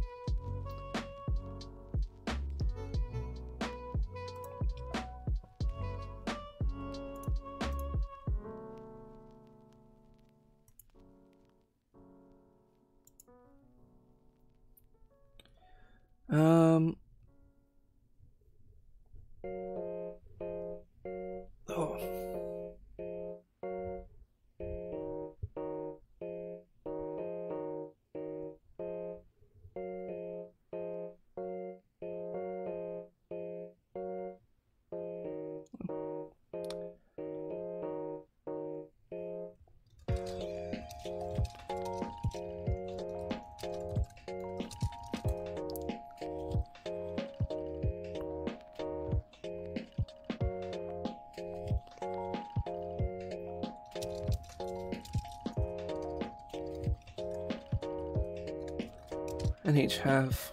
And each have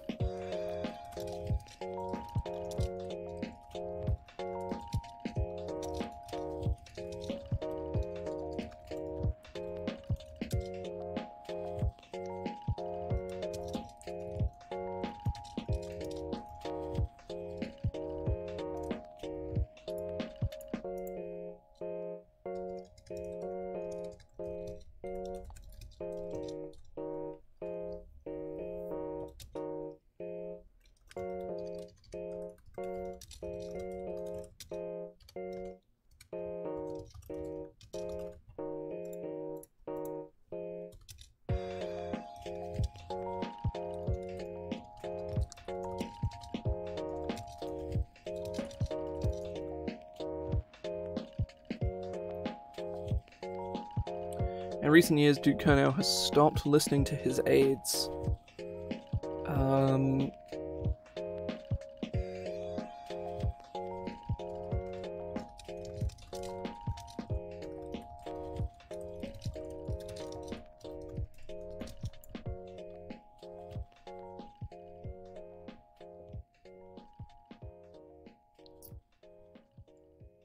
in recent years, Duke Kernow has stopped listening to his aides.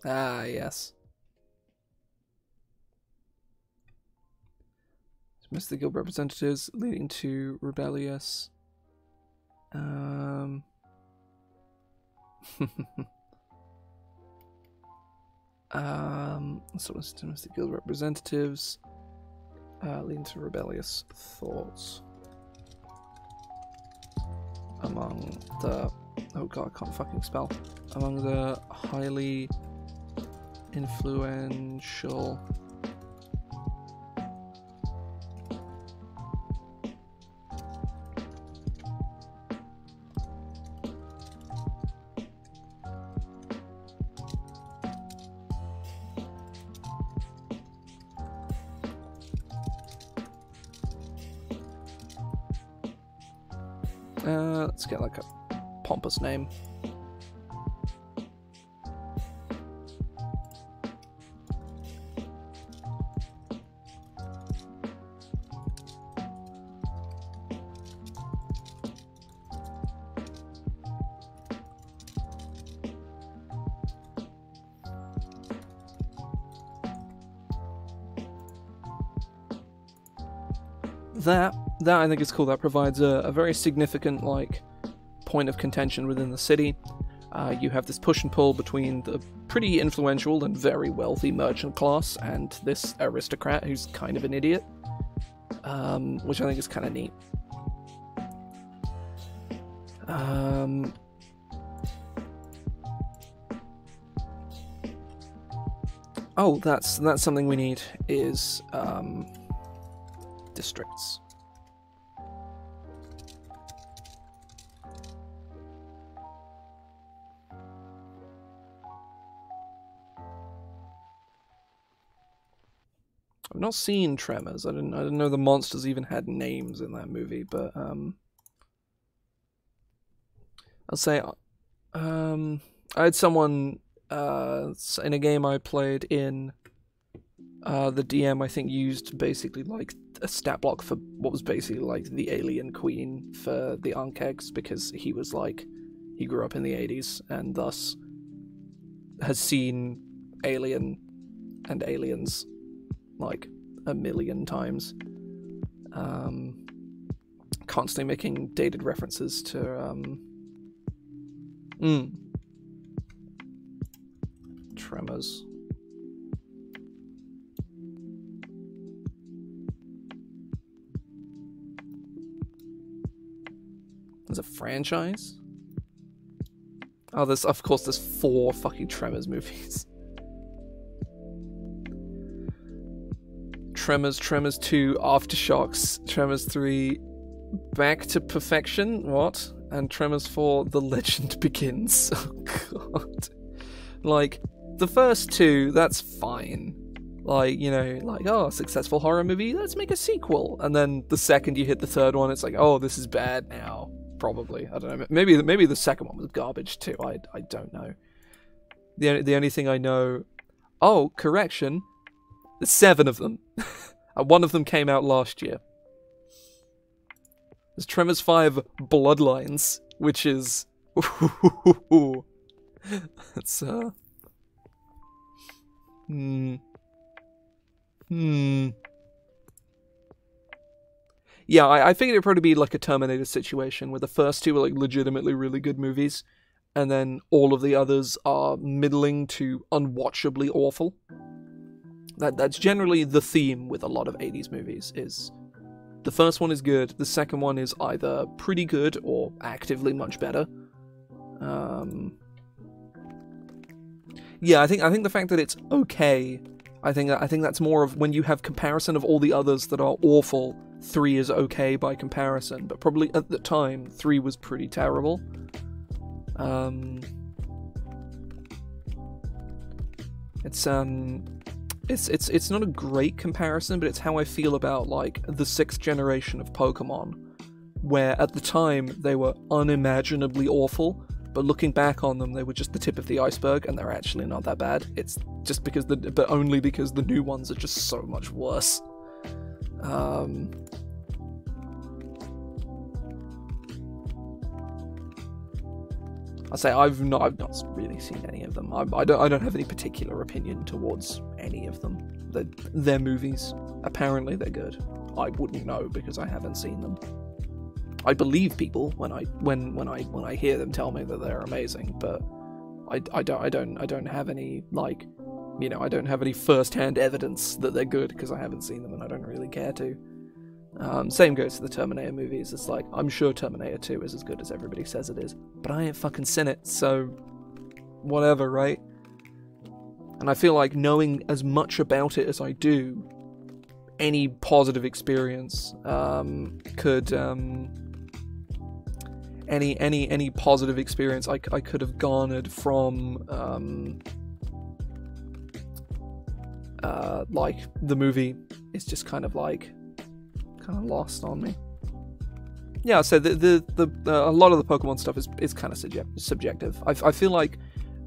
Ah, yes. Miss the guild representatives, leading to rebellious. So miss the guild representatives, leading to rebellious thoughts among the. Oh god, I can't fucking spell. Among the highly influential. Let's get like a pompous name. That I think is cool. That provides a very significant like point of contention within the city. You have this push and pull between the pretty influential and very wealthy merchant class and this aristocrat who's kind of an idiot, which I think is kind of neat. Oh, that's something we need is districts. I've not seen Tremors. I didn't know the monsters even had names in that movie, but I'll say I had someone in a game I played in, the DM I think used basically like a stat block for what was basically like the alien queen for the Ankegs, because he was like, he grew up in the 80s and thus has seen Alien and Aliens like a million times, constantly making dated references to Tremors. There's a franchise? Oh, of course there's 4 fucking Tremors movies. Tremors, Tremors 2, Aftershocks, Tremors 3, Back to Perfection, what? And Tremors 4, The Legend Begins. Oh god. Like, the first 2, that's fine. Like, you know, like, oh, successful horror movie, let's make a sequel. And then the second you hit the third one, it's like, oh, this is bad now. Probably. I don't know. Maybe the second one was garbage too. I don't know. The only thing I know... Oh, correction. There's 7 of them. And one of them came out last year. There's Tremors 5 Bloodlines, which is... That's, Yeah, I figured it'd probably be like a Terminator situation, where the first 2 are like legitimately really good movies, and then all of the others are middling to unwatchably awful. That's generally the theme with a lot of 80s movies, is the first one is good, the second one is either pretty good or actively much better. Yeah, I think the fact that it's okay, I think that's more of when you have comparison of all the others that are awful, 3 is okay by comparison, but probably at the time 3 was pretty terrible. It's not a great comparison, but it's how I feel about like the 6th generation of Pokemon, where at the time they were unimaginably awful, but looking back on them, they were just the tip of the iceberg, and they're actually not that bad. It's just because but only because the new ones are just so much worse. I say I've not really seen any of them. I don't have any particular opinion towards any of them. They're movies. Apparently they're good. I wouldn't know because I haven't seen them. I believe people when I hear them tell me that they're amazing, but I don't have any, like, you know, I don't have any first-hand evidence that they're good because I haven't seen them and I don't really care to. Same goes to the Terminator movies. It's like, I'm sure Terminator 2 is as good as everybody says it is, but I ain't fucking seen it, so whatever, right? And I feel like knowing as much about it as I do, any positive experience could any positive experience I could have garnered from like the movie is just kind of lost on me. Yeah, so a lot of the Pokemon stuff is kind of subjective. I feel like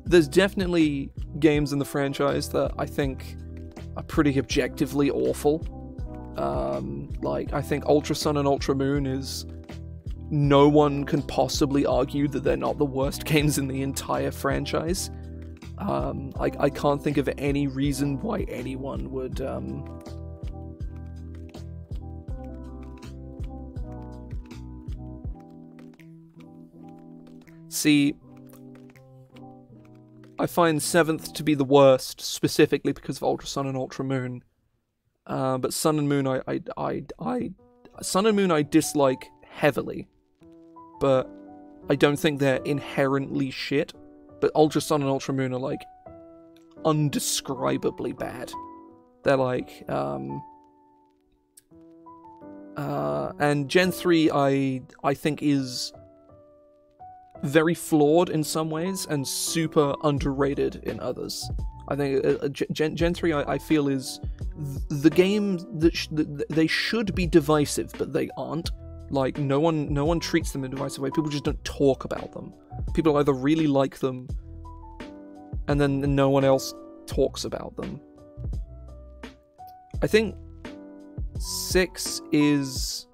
there's definitely games in the franchise that I think are pretty objectively awful. Like, I think Ultra Sun and Ultra Moon is... No one can possibly argue that they're not the worst games in the entire franchise. I can't think of any reason why anyone would... See, I find 7th to be the worst, specifically because of Ultra Sun and Ultra Moon. But Sun and Moon Sun and Moon I dislike heavily, but I don't think they're inherently shit. But Ultra Sun and Ultra Moon are like undescribably bad. They're like and Gen 3 I think is very flawed in some ways and super underrated in others. I think Gen 3 I feel is the game that they should be divisive, but they aren't. Like, no one treats them in a divisive way. People just don't talk about them. People either really like them, and then no one else talks about them. I think 6 is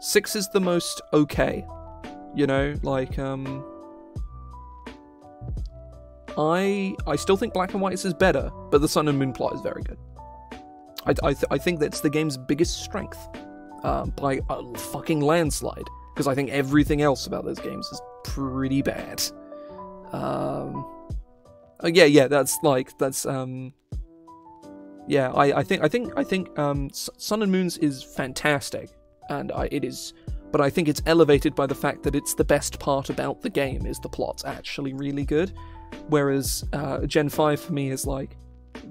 the most okay. You know, like, I still think Black and White is better, but the Sun and Moon plot is very good. I think that's the game's biggest strength, by a fucking landslide, because I think everything else about those games is pretty bad. Yeah, yeah, I think Sun and Moon's is fantastic, and it is. But I think it's elevated by the fact that it's the best part about the game is the plot's actually really good. Whereas Gen 5 for me is like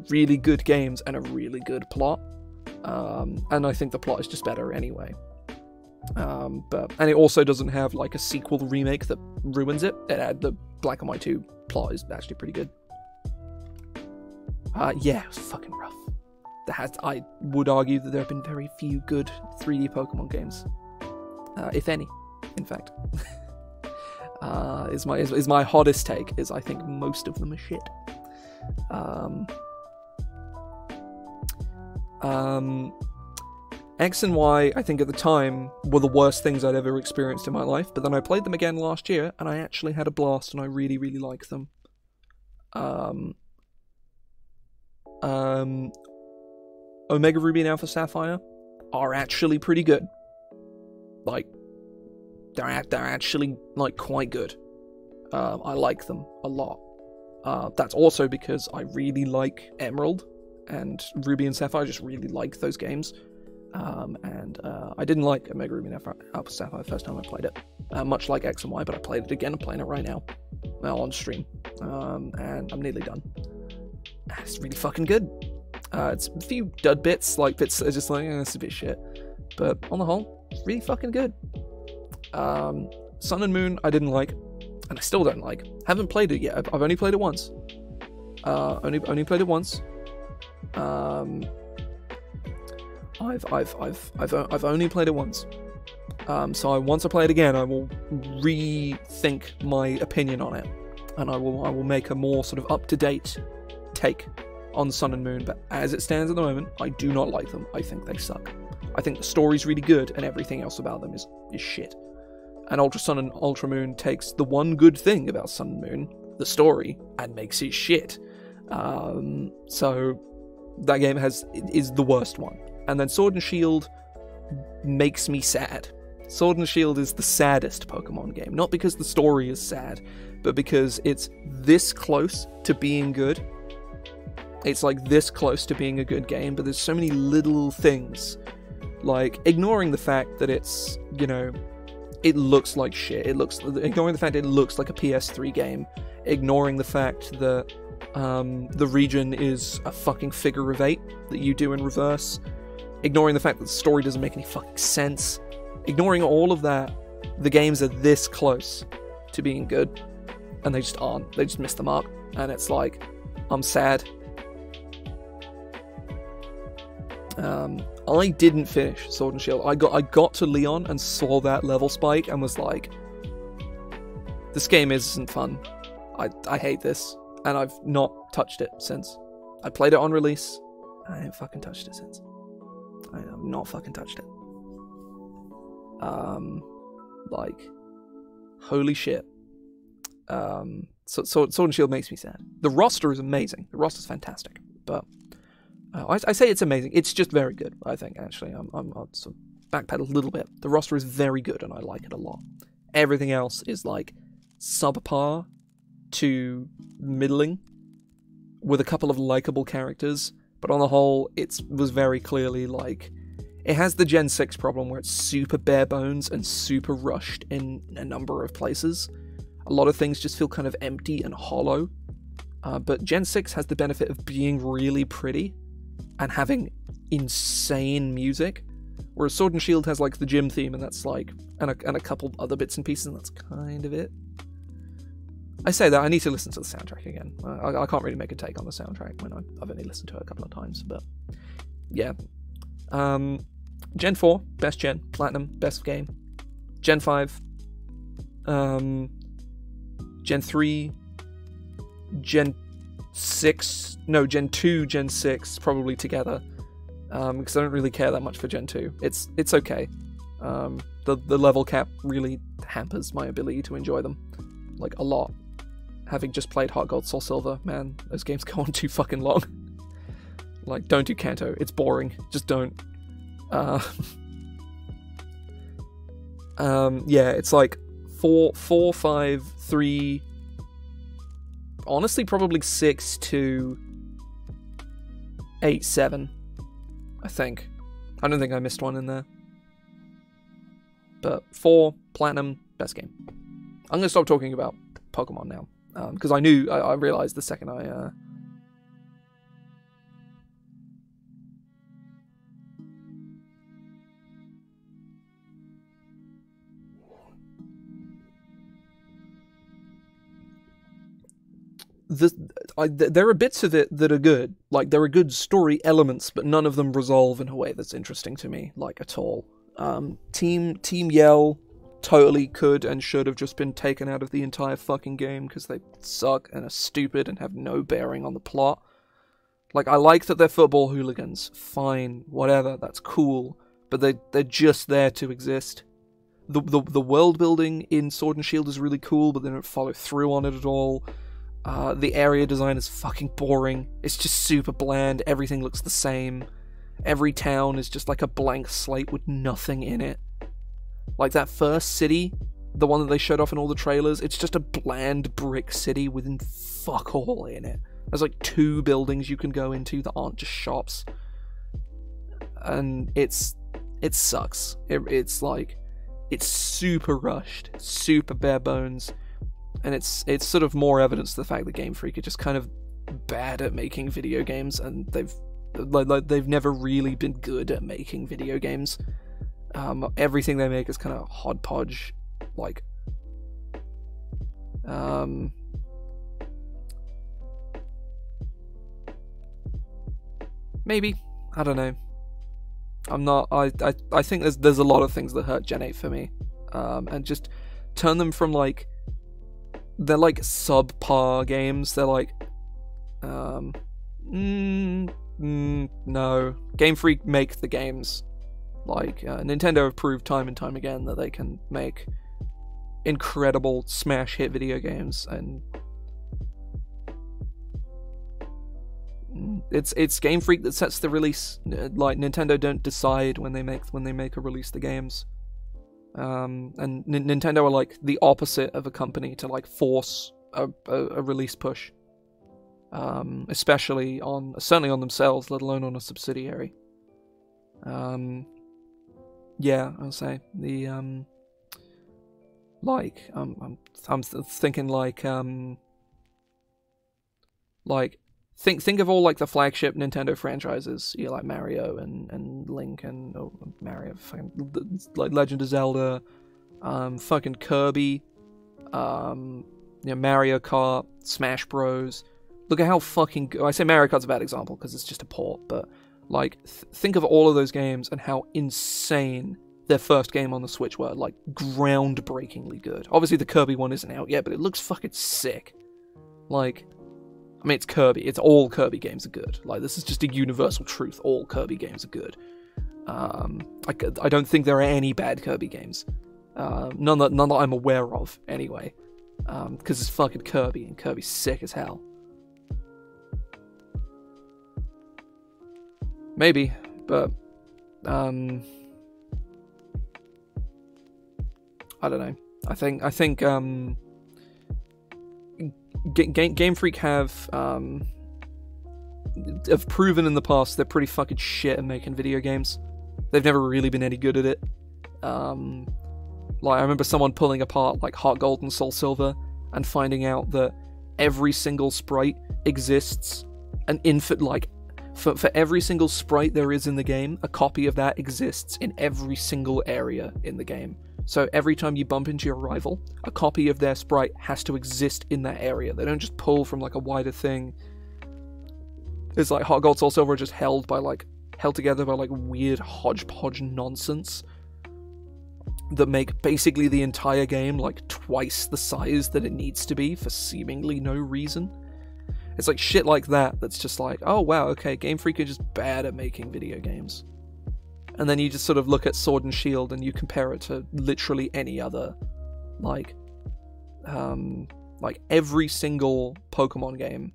really good games and a really good plot. And I think the plot is just better anyway. And it also doesn't have like a sequel remake that ruins it. The Black and White 2 plot is actually pretty good. Yeah, it was fucking rough. I would argue that there have been very few good 3D Pokemon games. If any, in fact. Is my hottest take, is I think most of them are shit. X and Y, I think at the time, were the worst things I'd ever experienced in my life, but then I played them again last year, and I actually had a blast, and I really, really like them. Omega Ruby and Alpha Sapphire are actually pretty good. Like, they're actually, like, quite good. I like them a lot. That's also because I really like Emerald, and Ruby and Sapphire. I just really like those games. I didn't like Omega Ruby and Alpha Sapphire the first time I played it. Much like X and Y, but I played it again. I'm playing it right now. On stream. And I'm nearly done. It's really fucking good. It's a few dud bits, like bits that are just like, it's a bit shit. But on the whole, it's really fucking good. Sun and Moon, I didn't like, and I still don't like. Haven't played it yet. I've only played it once. Only played it once. I've only played it once. So once I play it again, I will rethink my opinion on it, and I will make a more sort of up-to-date take on Sun and Moon. But as it stands at the moment, I do not like them. I think they suck. I think the story's really good, and everything else about them is shit. And Ultra Sun and Ultra Moon takes the one good thing about Sun and Moon, the story, and makes it shit. So that game is the worst one. And then Sword and Shield makes me sad. Sword and Shield is the saddest Pokemon game. Not because the story is sad, but because it's this close to being good. It's like this close to being a good game, but there's so many little things. Like, ignoring the fact that it's, you know, it looks like shit. Ignoring the fact it looks like a PS3 game. Ignoring the fact that the region is a fucking figure of 8 that you do in reverse. Ignoring the fact that the story doesn't make any fucking sense. Ignoring all of that, the games are this close to being good. And they just aren't. They just missed the mark. And it's like, I'm sad. I didn't finish Sword and Shield. I got to Leon and saw that level spike and was like, this game isn't fun. I hate this. And I've not touched it since. I played it on release. I haven't fucking touched it since. I have not fucking touched it. Like, holy shit. So Sword and Shield makes me sad. The roster is amazing. The roster's fantastic. But I say it's amazing. It's just very good, I think, actually. I'll sort of backpedal a little bit. The roster is very good, and I like it a lot. Everything else is, like, subpar to middling, with a couple of likable characters. But on the whole, it was very clearly, like, it has the Gen 6 problem where it's super bare bones and super rushed in a number of places. A lot of things just feel kind of empty and hollow. But Gen 6 has the benefit of being really pretty and having insane music, whereas Sword and Shield has, like, the gym theme, and that's, like, and a couple other bits and pieces, and that's kind of it. I say that, I need to listen to the soundtrack again. I can't really make a take on the soundtrack when I've only listened to it a couple of times, but yeah. Gen 4, best gen, Platinum, best game. Gen 5, Gen 3, Gen 6, no, Gen 2, Gen 6, probably together, because I don't really care that much for Gen 2. It's okay. The level cap really hampers my ability to enjoy them, like, a lot. Having just played Heart Gold, Soul Silver, man, those games go on too fucking long. Like, don't do Kanto, it's boring, just don't. Yeah, it's like 4, 5, 3, honestly probably 6 to 8, 7, I think. I don't think I missed one in there. But 4, Platinum, best game. I'm gonna stop talking about Pokemon now, because I realized the second I there are bits of it that are good. Like, there are good story elements, but none of them resolve in a way that's interesting to me, like, at all. Team Yell totally could and should have just been taken out of the entire fucking game because they suck and are stupid and have no bearing on the plot. Like, I like that they're football hooligans. Fine, whatever, that's cool. But they're just there to exist. The world building in Sword and Shield is really cool, but they don't follow through on it at all. The area design is fucking boring. It's just super bland. Everything looks the same. Every town is just like a blank slate with nothing in it. Like that first city, the one that they showed off in all the trailers, it's just a bland brick city with fuck all in it. There's like 2 buildings you can go into that aren't just shops. And it sucks. It's like, it's super rushed, super bare bones. And it's sort of more evidence to the fact that Game Freak are just kind of bad at making video games, and they've never really been good at making video games. Everything they make is kind of hodgepodge, like, maybe, I don't know. I'm not. I think there's a lot of things that hurt Gen 8 for me, and just turn them from, like, they're like subpar games. They're like, no. Game Freak make the games. Like, Nintendo have proved time and time again that they can make incredible smash hit video games, and it's Game Freak that sets the release. Like, Nintendo don't decide when they make or release the games. And Nintendo are like the opposite of a company to like force a release push, especially certainly on themselves, let alone on a subsidiary. Yeah, I'll say the like I'm thinking like think of all like the flagship Nintendo franchises, you know, like Mario and Link and Mario, like Legend of Zelda, fucking Kirby, you know, Mario Kart, Smash Bros. Look at how fucking I say Mario Kart's a bad example because it's just a port, but like think of all of those games and how insane their first game on the Switch were, like groundbreakingly good. Obviously the Kirby one isn't out yet, but it looks fucking sick. Like, I mean, it's Kirby. It's all Kirby games are good. Like, this is just a universal truth. All Kirby games are good. I don't think there are any bad Kirby games. None that I'm aware of, anyway. Because it's fucking Kirby, and Kirby's sick as hell. Maybe, but I don't know. I think Game Freak have proven in the past they're pretty fucking shit at making video games. They've never really been any good at it. Like, I remember someone pulling apart like Heart Gold and Soul Silver and finding out that every single sprite exists for every single sprite there is in the game, a copy of that exists in every single area in the game. So every time you bump into your rival, a copy of their sprite has to exist in that area. They don't just pull from like a wider thing. It's like Heart Gold, Soul Silver are just held together by like weird hodgepodge nonsense that make basically the entire game like twice the size that it needs to be for seemingly no reason. It's like shit like that that's just like, oh wow, okay, Game Freak are just bad at making video games. And then you just sort of look at Sword and Shield and you compare it to literally any other, like every single Pokemon game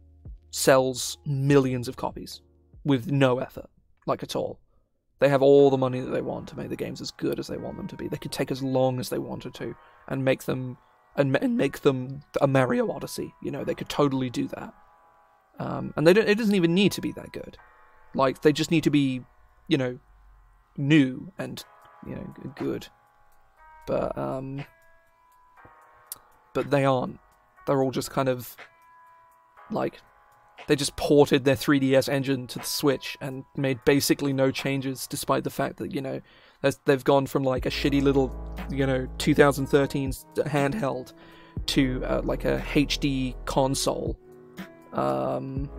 sells millions of copies with no effort, like at all. They have all the money that they want to make the games as good as they want them to be. They could take as long as they wanted to and make them a Mario Odyssey. You know, they could totally do that. And it doesn't even need to be that good. Like, they just need to be, you know, new and, you know, good. But they aren't. They're all just kind of like, they just ported their 3DS engine to the Switch and made basically no changes, despite the fact that, you know, they've gone from like a shitty little, you know, 2013 handheld to like a HD console. Hell,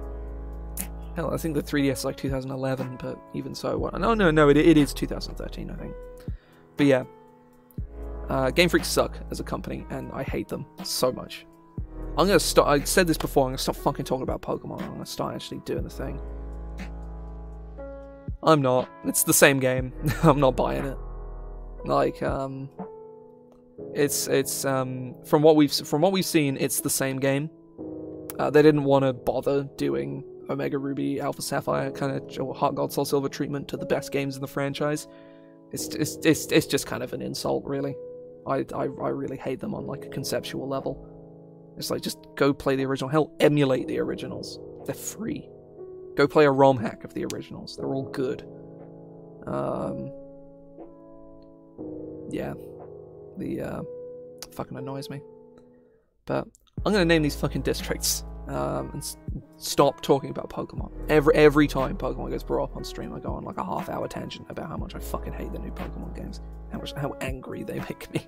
I think the 3DS is like 2011, but even so, no, it is 2013, I think. But yeah, Game Freak suck as a company, and I hate them so much. I'm gonna start. I said this before. I'm gonna stop fucking talking about Pokemon. I'm gonna start actually doing the thing. I'm not. It's the same game. I'm not buying it. Like, it's from what we've seen, it's the same game. They didn't want to bother doing Omega Ruby, Alpha Sapphire kind of Heart Gold, Soul Silver treatment to the best games in the franchise. It's just kind of an insult, really. I really hate them on like a conceptual level. It's like, just go play the original. Hell, emulate the originals. They're free. Go play a ROM hack of the originals. They're all good. Yeah. Fucking annoys me. But I'm gonna name these fucking districts and stop talking about Pokemon. Every time Pokemon gets brought up on stream, I go on like a half-hour tangent about how much I fucking hate the new Pokemon games. How angry they make me.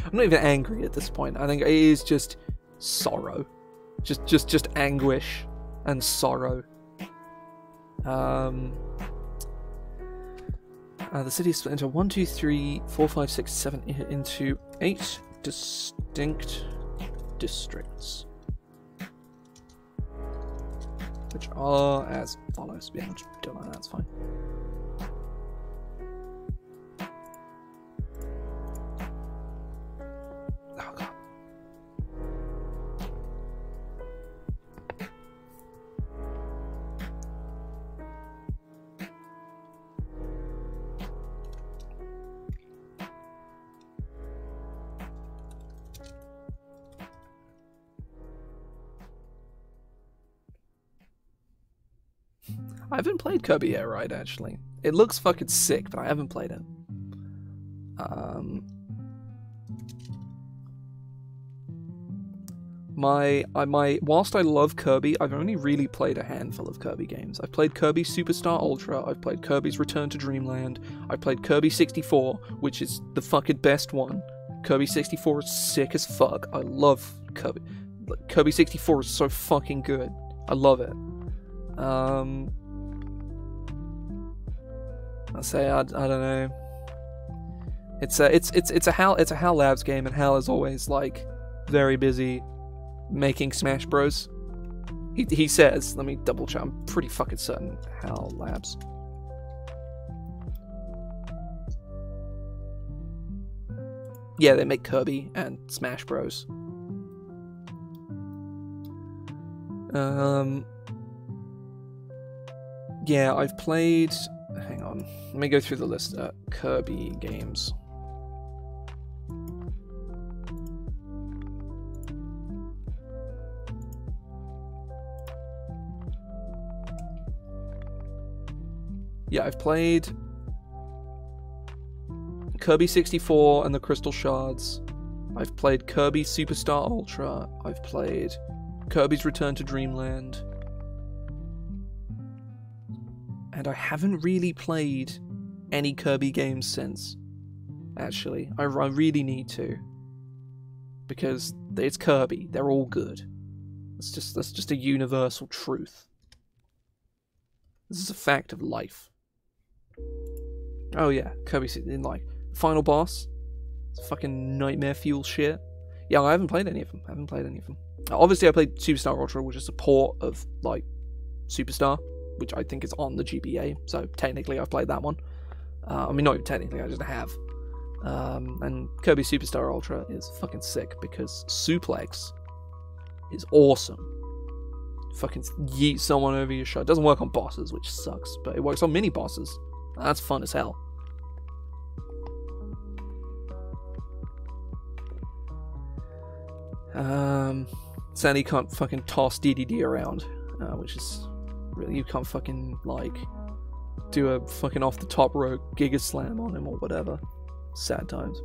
I'm not even angry at this point. I think it is just sorrow. Just anguish and sorrow. The city is split into 1, 2, 3, 4, 5, 6, 7 into 8 distinct districts, which are as follows. Yeah, just do it like that, that's fine. Oh god, I haven't played Kirby Air Ride, actually. It looks fucking sick, but I haven't played it. Whilst I love Kirby, I've only really played a handful of Kirby games. I've played Kirby Superstar Ultra, I've played Kirby's Return to Dreamland, I played Kirby 64, which is the fucking best one. Kirby 64 is sick as fuck. I love Kirby. Kirby 64 is so fucking good. I love it. I say I don't know. It's a HAL Labs game, and HAL is always like very busy making Smash Bros. He says, let me double check. I'm pretty fucking certain HAL Labs. Yeah, they make Kirby and Smash Bros. Yeah, I've played. Hang on, let me go through the list. Kirby games. Yeah, I've played Kirby 64 and the Crystal Shards. I've played Kirby Superstar Ultra. I've played Kirby's Return to Dreamland. And I haven't really played any Kirby games since. Actually, I really need to. Because it's Kirby. They're all good. That's just a universal truth. This is a fact of life. Oh yeah, Kirby in like final boss. It's fucking nightmare fuel shit. Yeah, I haven't played any of them. Obviously, I played Superstar Ultra, which is a port of like Superstar, which I think is on the GBA. So technically, I've played that one. I mean, not even technically, I just have. And Kirby Superstar Ultra is fucking sick because Suplex is awesome. Fucking yeet someone over your shot. It doesn't work on bosses, which sucks, but it works on mini bosses. That's fun as hell. Sadly, you can't fucking toss DDD around, which is really, you can't fucking like do a fucking off the top rope Giga Slam on him or whatever. Sad times.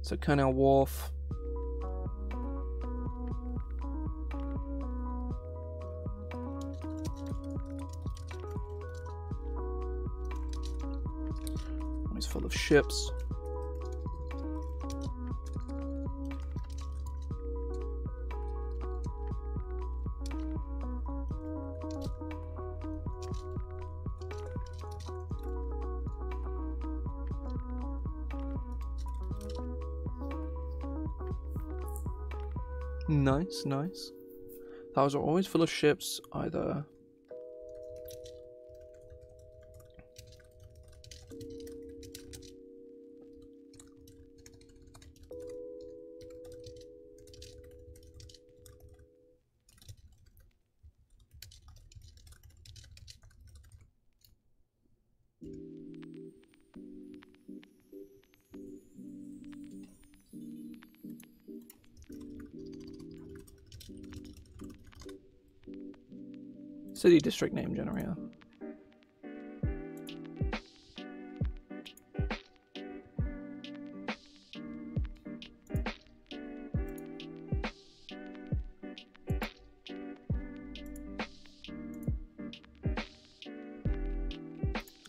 So Canal Wharf. It's full of ships. Nice, nice. Those are always full of ships, either. City district name generator.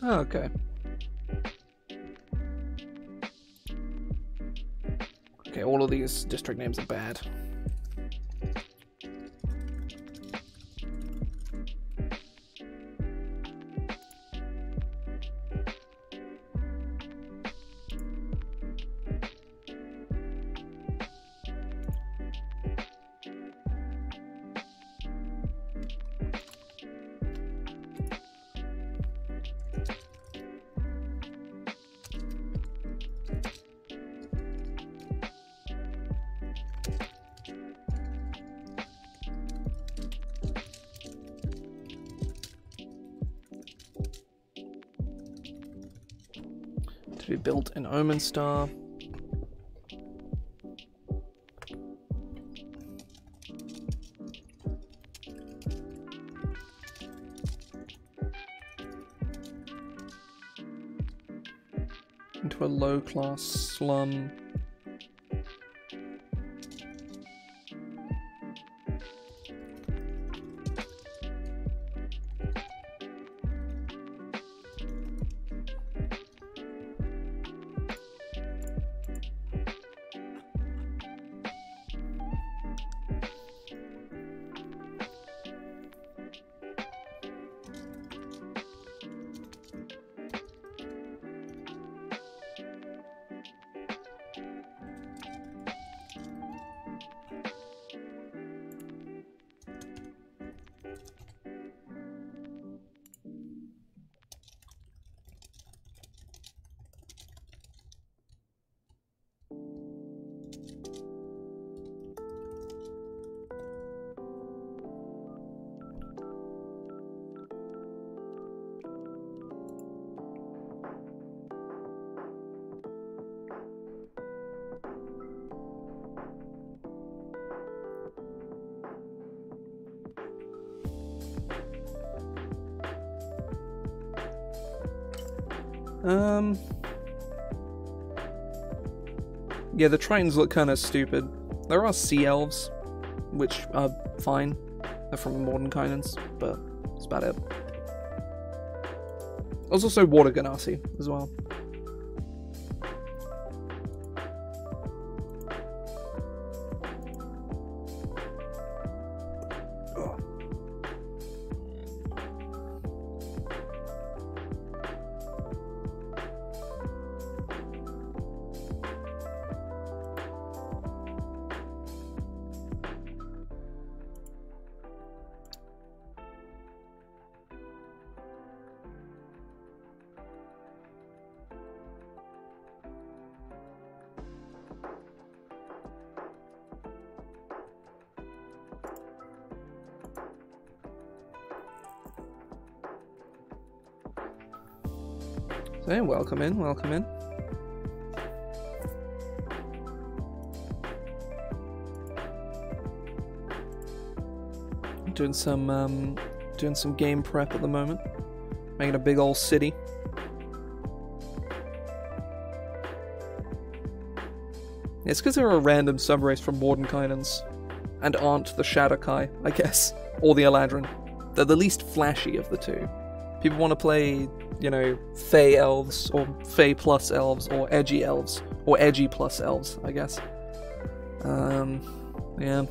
Oh, okay. Okay, all of these district names are bad. be built in Omenstar. Into a low-class slum. Yeah, the trains look kind of stupid. There are sea elves, which are fine. They're from modern Kynans, but that's about it. There's also water ganassi as well. So, welcome in, welcome in. Doing some game prep at the moment. Making a big old city. It's because they're a random subrace from modern Kynans, and aren't the Shadowkai, I guess, or the Eladrin. They're the least flashy of the two. People want to play, you know, Fey elves, or Fey plus elves, or edgy plus elves, I guess. Yeah.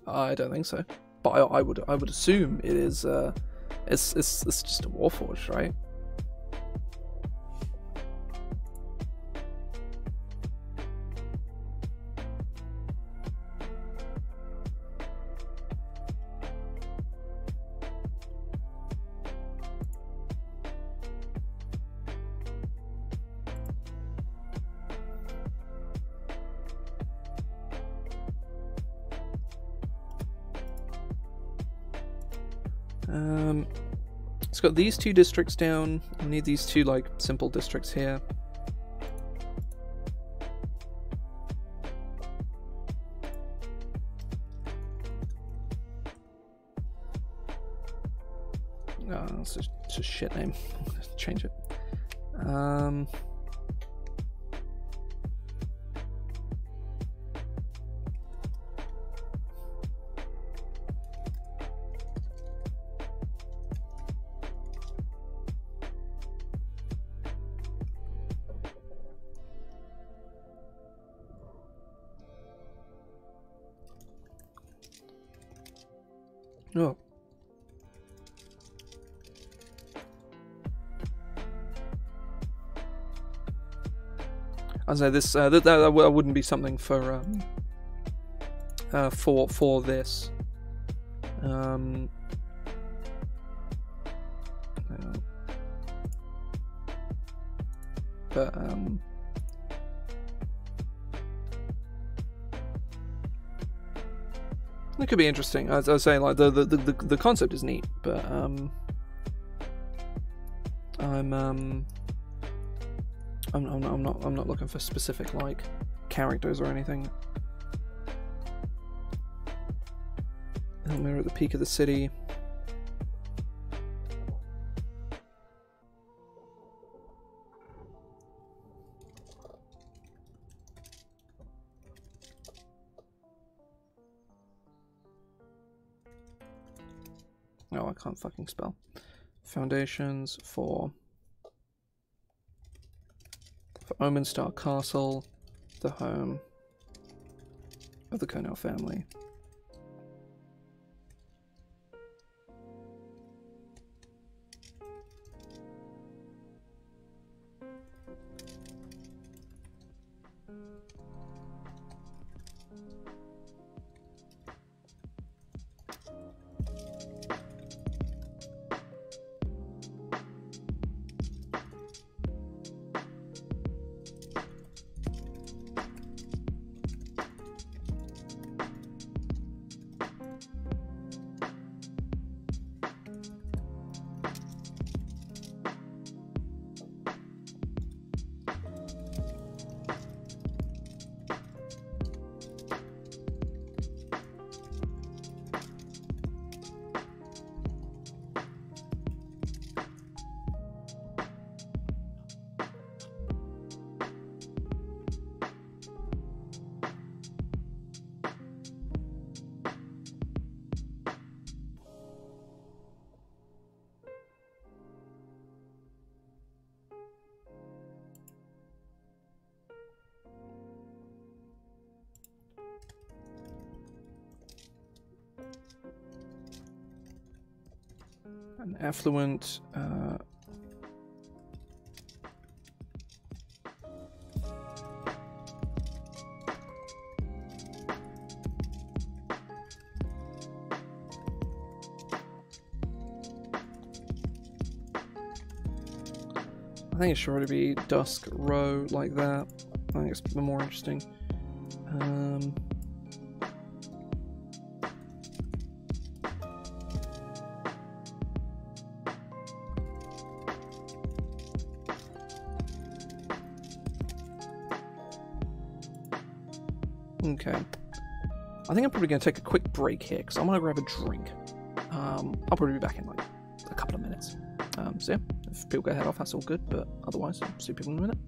I don't think so, but I would assume it is. It's just a Warforged, right? It's got these two districts down. I need these two, like, simple districts here. Oh, that's a shit name. I'm gonna change it. Oh. I say this that wouldn't be something for this. but it could be interesting. As I was saying, like the concept is neat, but I'm not looking for specific like characters or anything. And we're at the peak of the city. No, I can't fucking spell. Foundations for Omenstar Castle, the home of the Cornell family. An affluent I think it should already be Dusk Row like that. I think it's more interesting. Okay. I think I'm probably going to take a quick break here because I'm going to grab a drink. I'll probably be back in like a couple of minutes. So yeah, if people get head off, that's all good, but otherwise, I'll see people in a minute.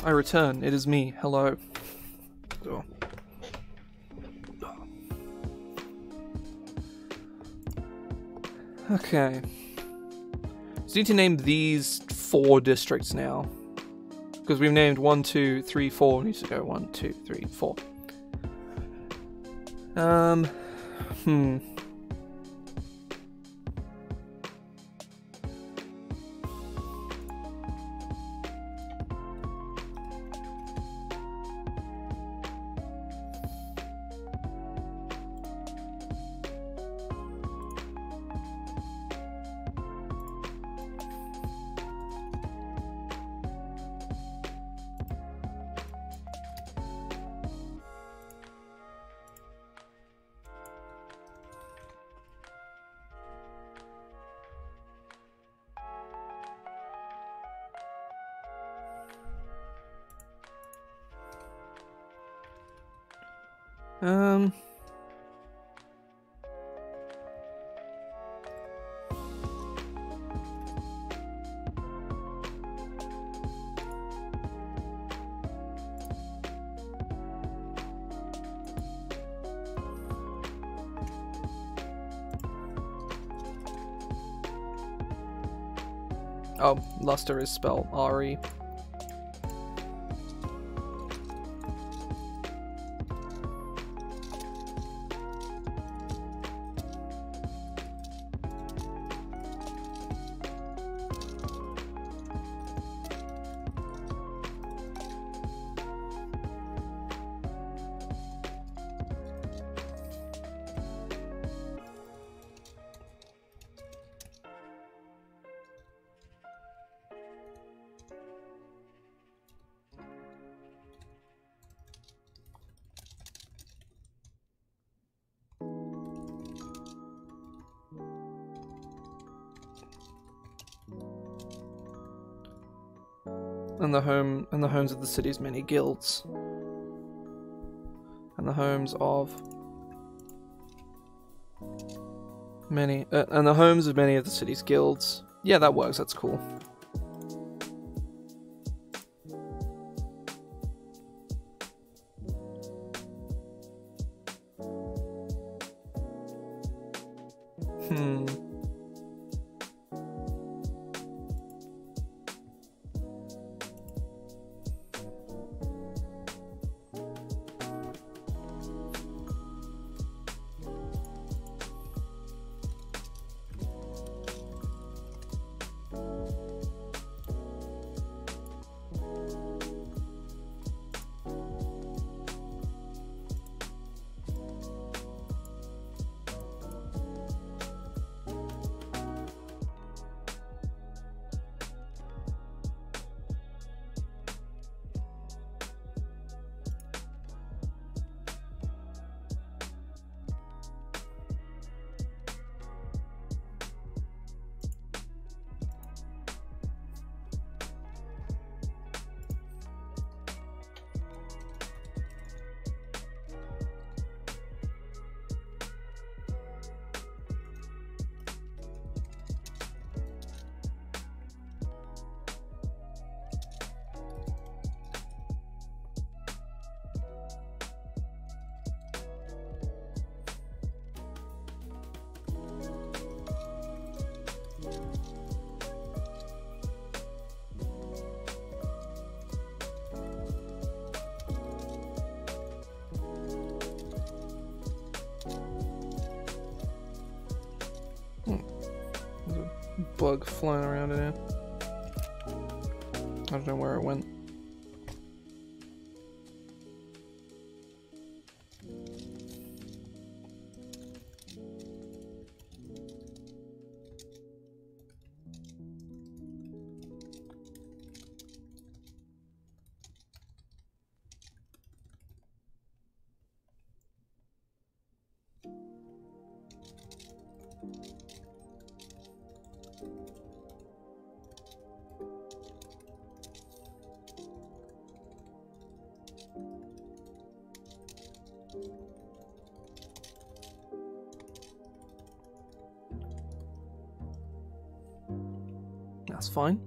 I return. It is me. Hello. Oh. Okay. So we need to name these 4 districts now. Because we've named 1, 2, 3, 4. We need to go 1, 2, 3, 4. Oh, luster is spelled R-E. And the homes of the city's many guilds. And the homes of many of the city's guilds. Yeah, that works, that's cool. Bug flying around in here. I don't know where it went. That's fine.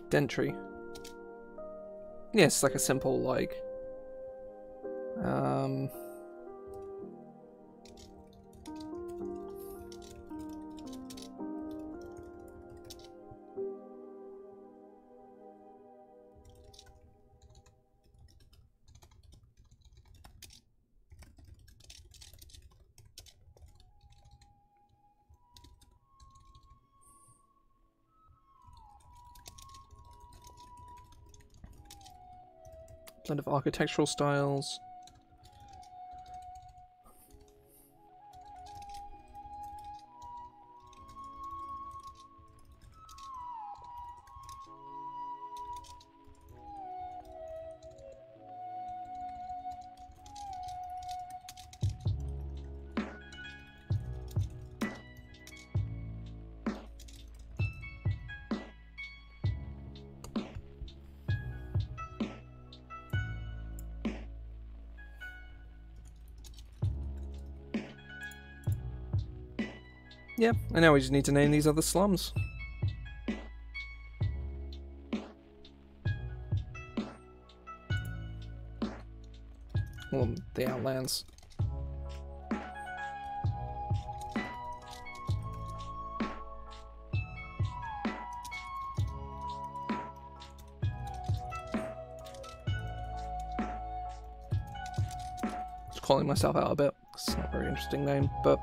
Dentry. Yeah, it's like a simple, like... blend of architectural styles. Yeah, and now we just need to name these other slums. Well, the Outlands. Just calling myself out a bit. It's not a very interesting name, but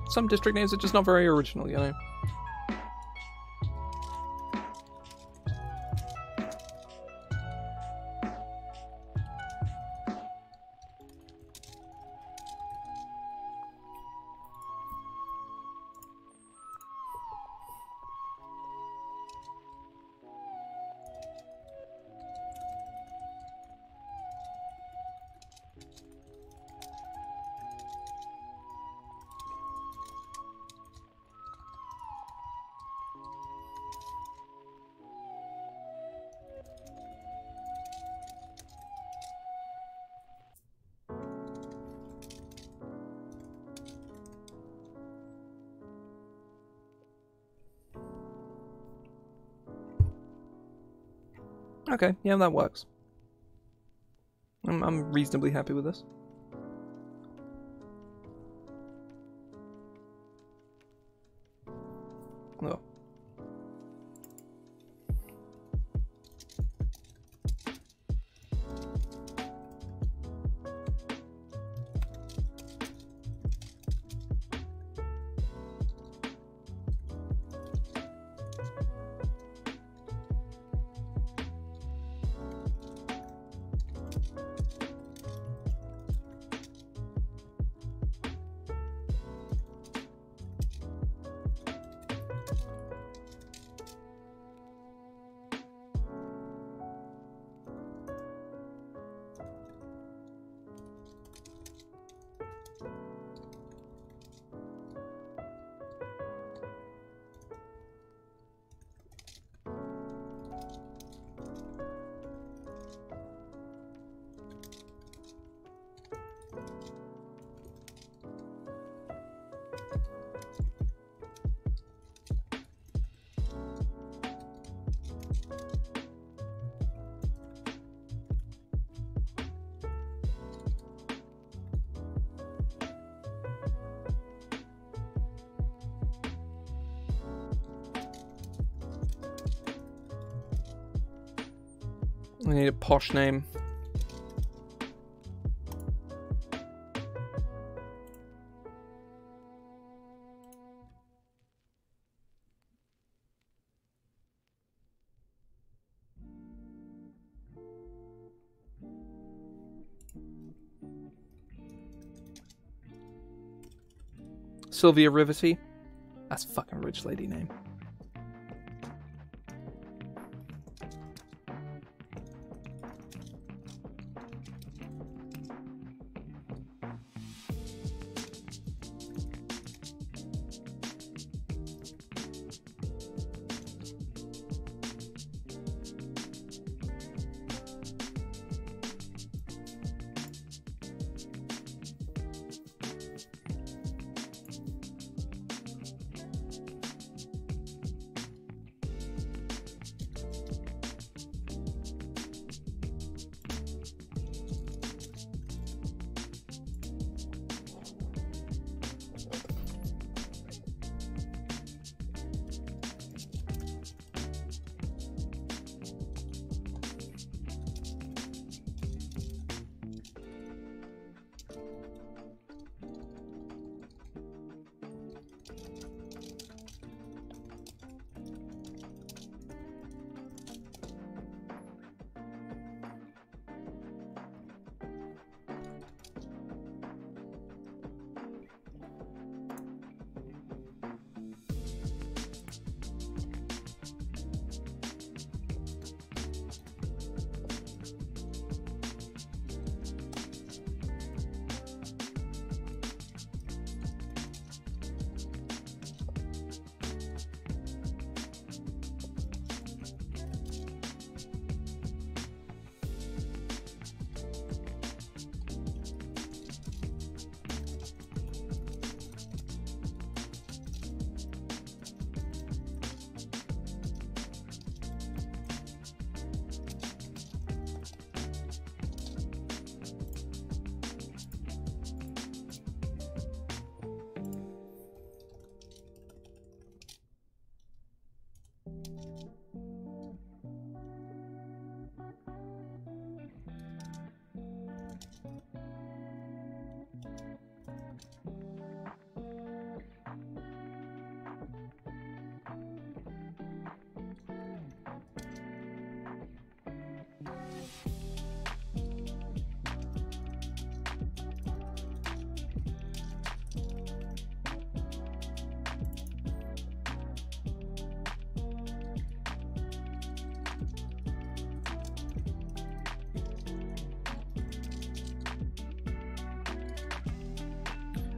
some district names are just not very original, you know? Okay, yeah, that works. I'm reasonably happy with this. Oh. I need a posh name. Sylvia Rivety. That's a fucking rich lady name.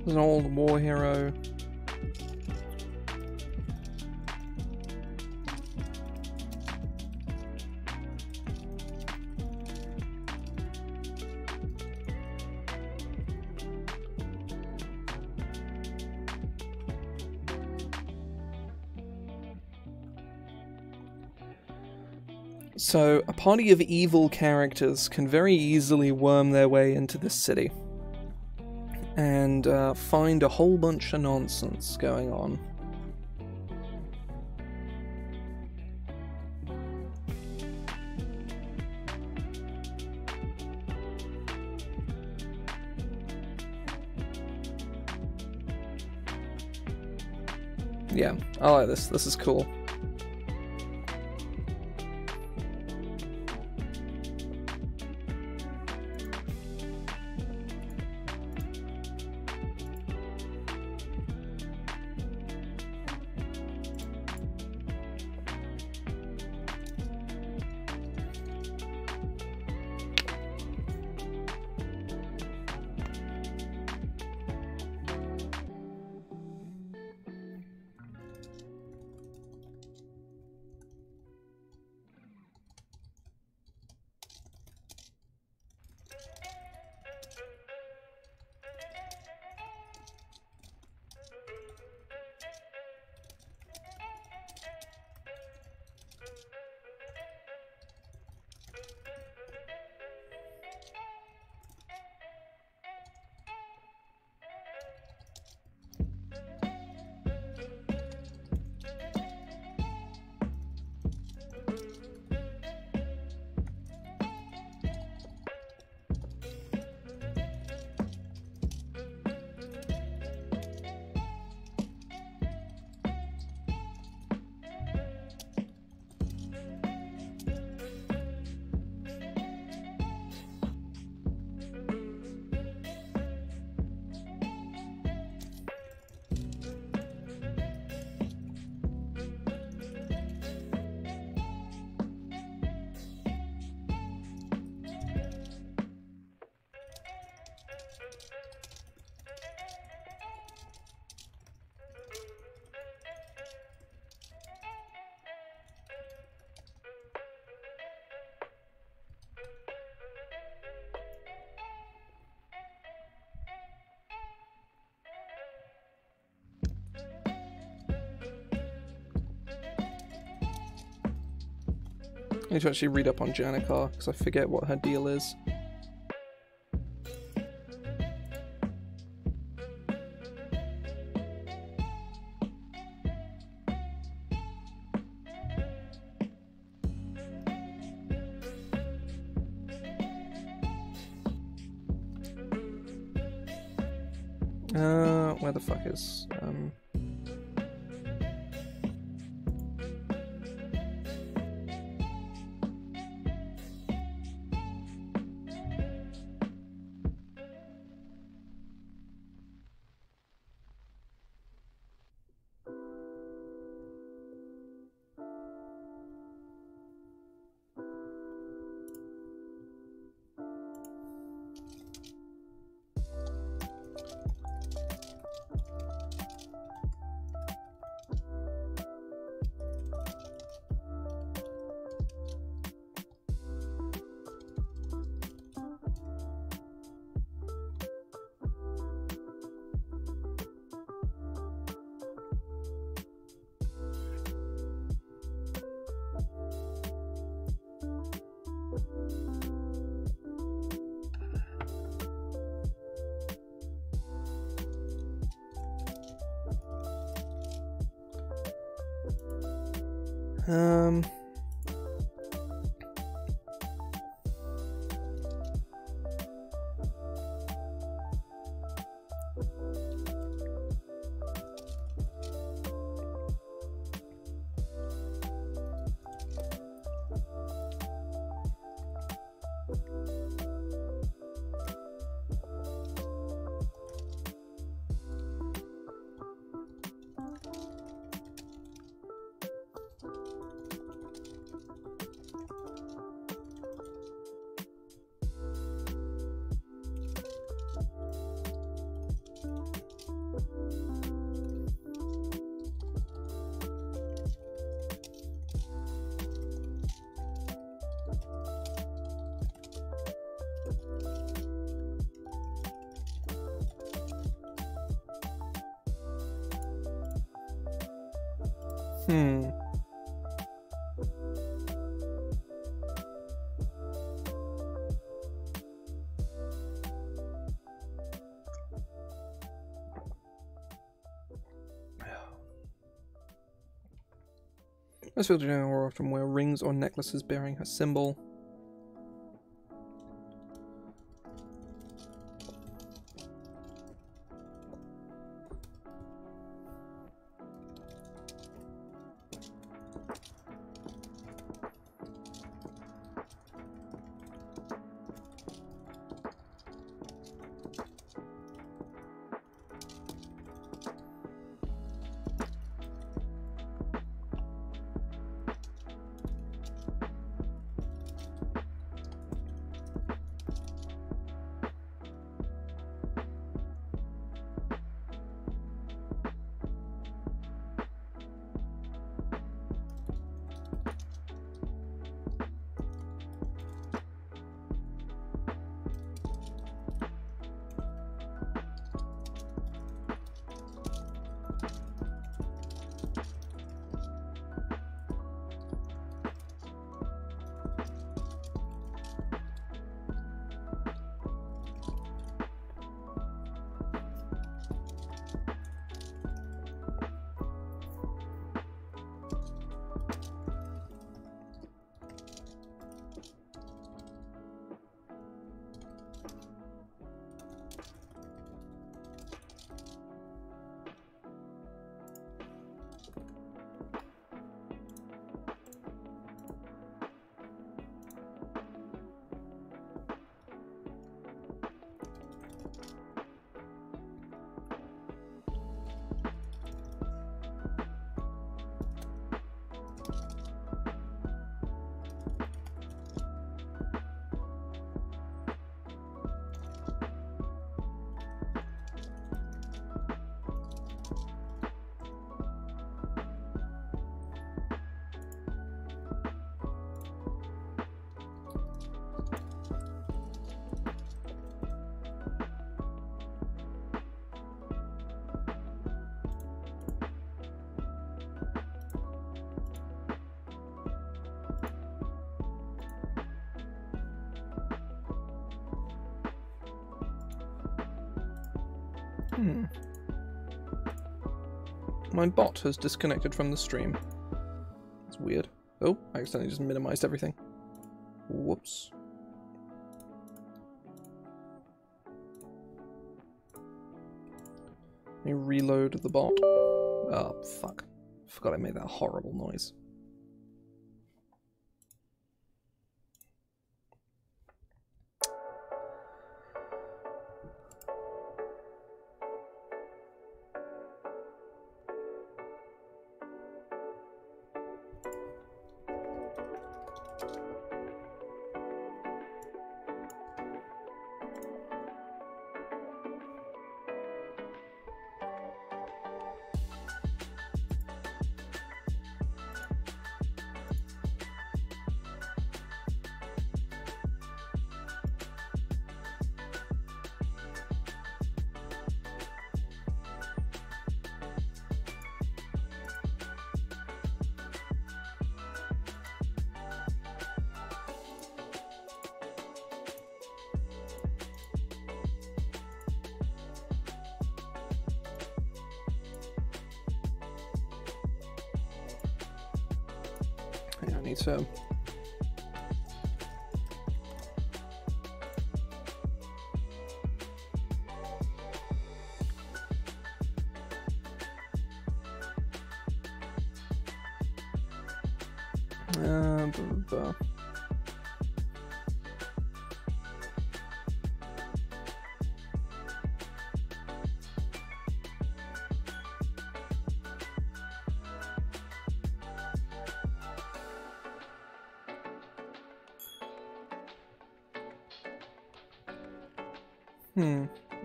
There's an old war hero. So, a party of evil characters can very easily worm their way into this city and find a whole bunch of nonsense going on. Yeah, I like this. This is cool. I need to actually read up on Janikar, because I forget what her deal is. Where the fuck is, Hmm. Most people do now often wear rings or necklaces bearing her symbol. My bot has disconnected from the stream. That's weird. Oh, I accidentally just minimized everything. Whoops. Let me reload the bot. Oh, fuck. Forgot I made that horrible noise. I need to... blah, blah.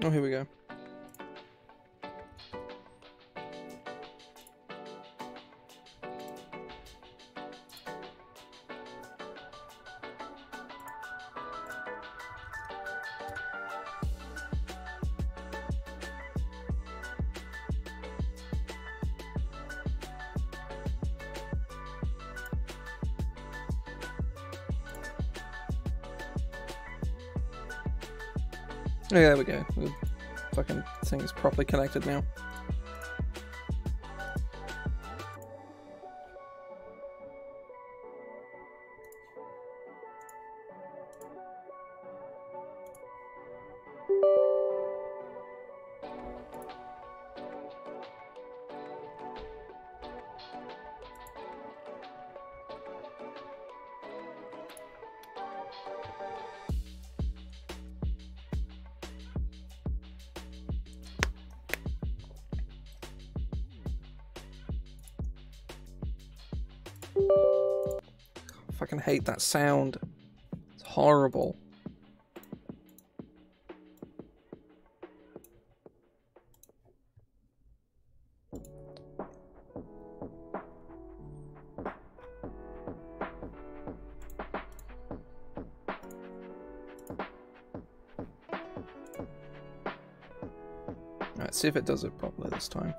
Oh, here we go. Oh, yeah, there we go. The fucking thing is properly connected now. I fucking hate that sound. It's horrible. Alright, see if it does it properly this time.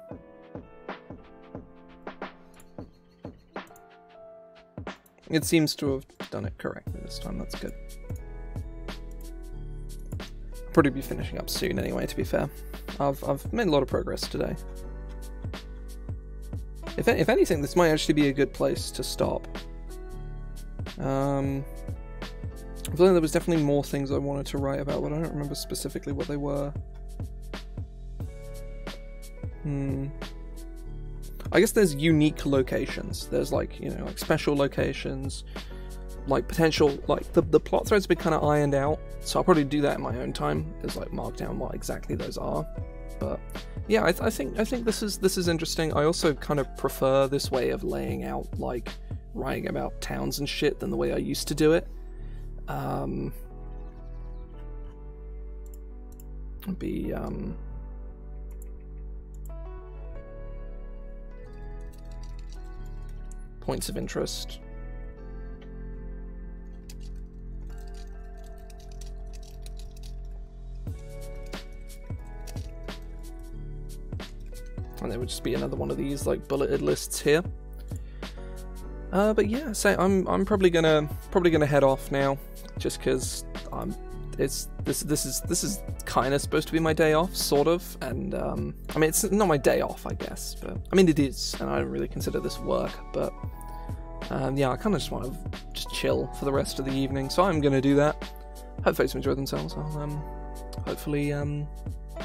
It seems to have done it correctly this time, that's good. I'll probably be finishing up soon anyway, to be fair. I've made a lot of progress today. If anything, this might actually be a good place to stop. I feel like there was definitely more things I wanted to write about, but I don't remember specifically what they were. I guess there's unique locations. There's like, you know, like special locations, like potential, like the plot threads have been kind of ironed out, so I'll probably do that in my own time, is like mark down what exactly those are. But yeah, I think this is interesting. I also kind of prefer this way of laying out, like writing about towns and shit, than the way I used to do it. Points of interest. And there would just be another one of these like bulleted lists here. But yeah, so I'm probably gonna head off now, just because this is kind of supposed to be my day off, sort of, and I mean, it's not my day off, I guess, but I mean it is, and I don't really consider this work, but yeah, I kind of just want to just chill for the rest of the evening, so I'm gonna do that. Hope folks enjoy themselves. I'll hopefully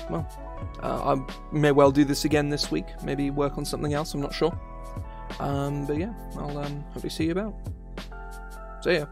well, I may well do this again this week, maybe work on something else, I'm not sure. But yeah, I'll hopefully see you about. See ya.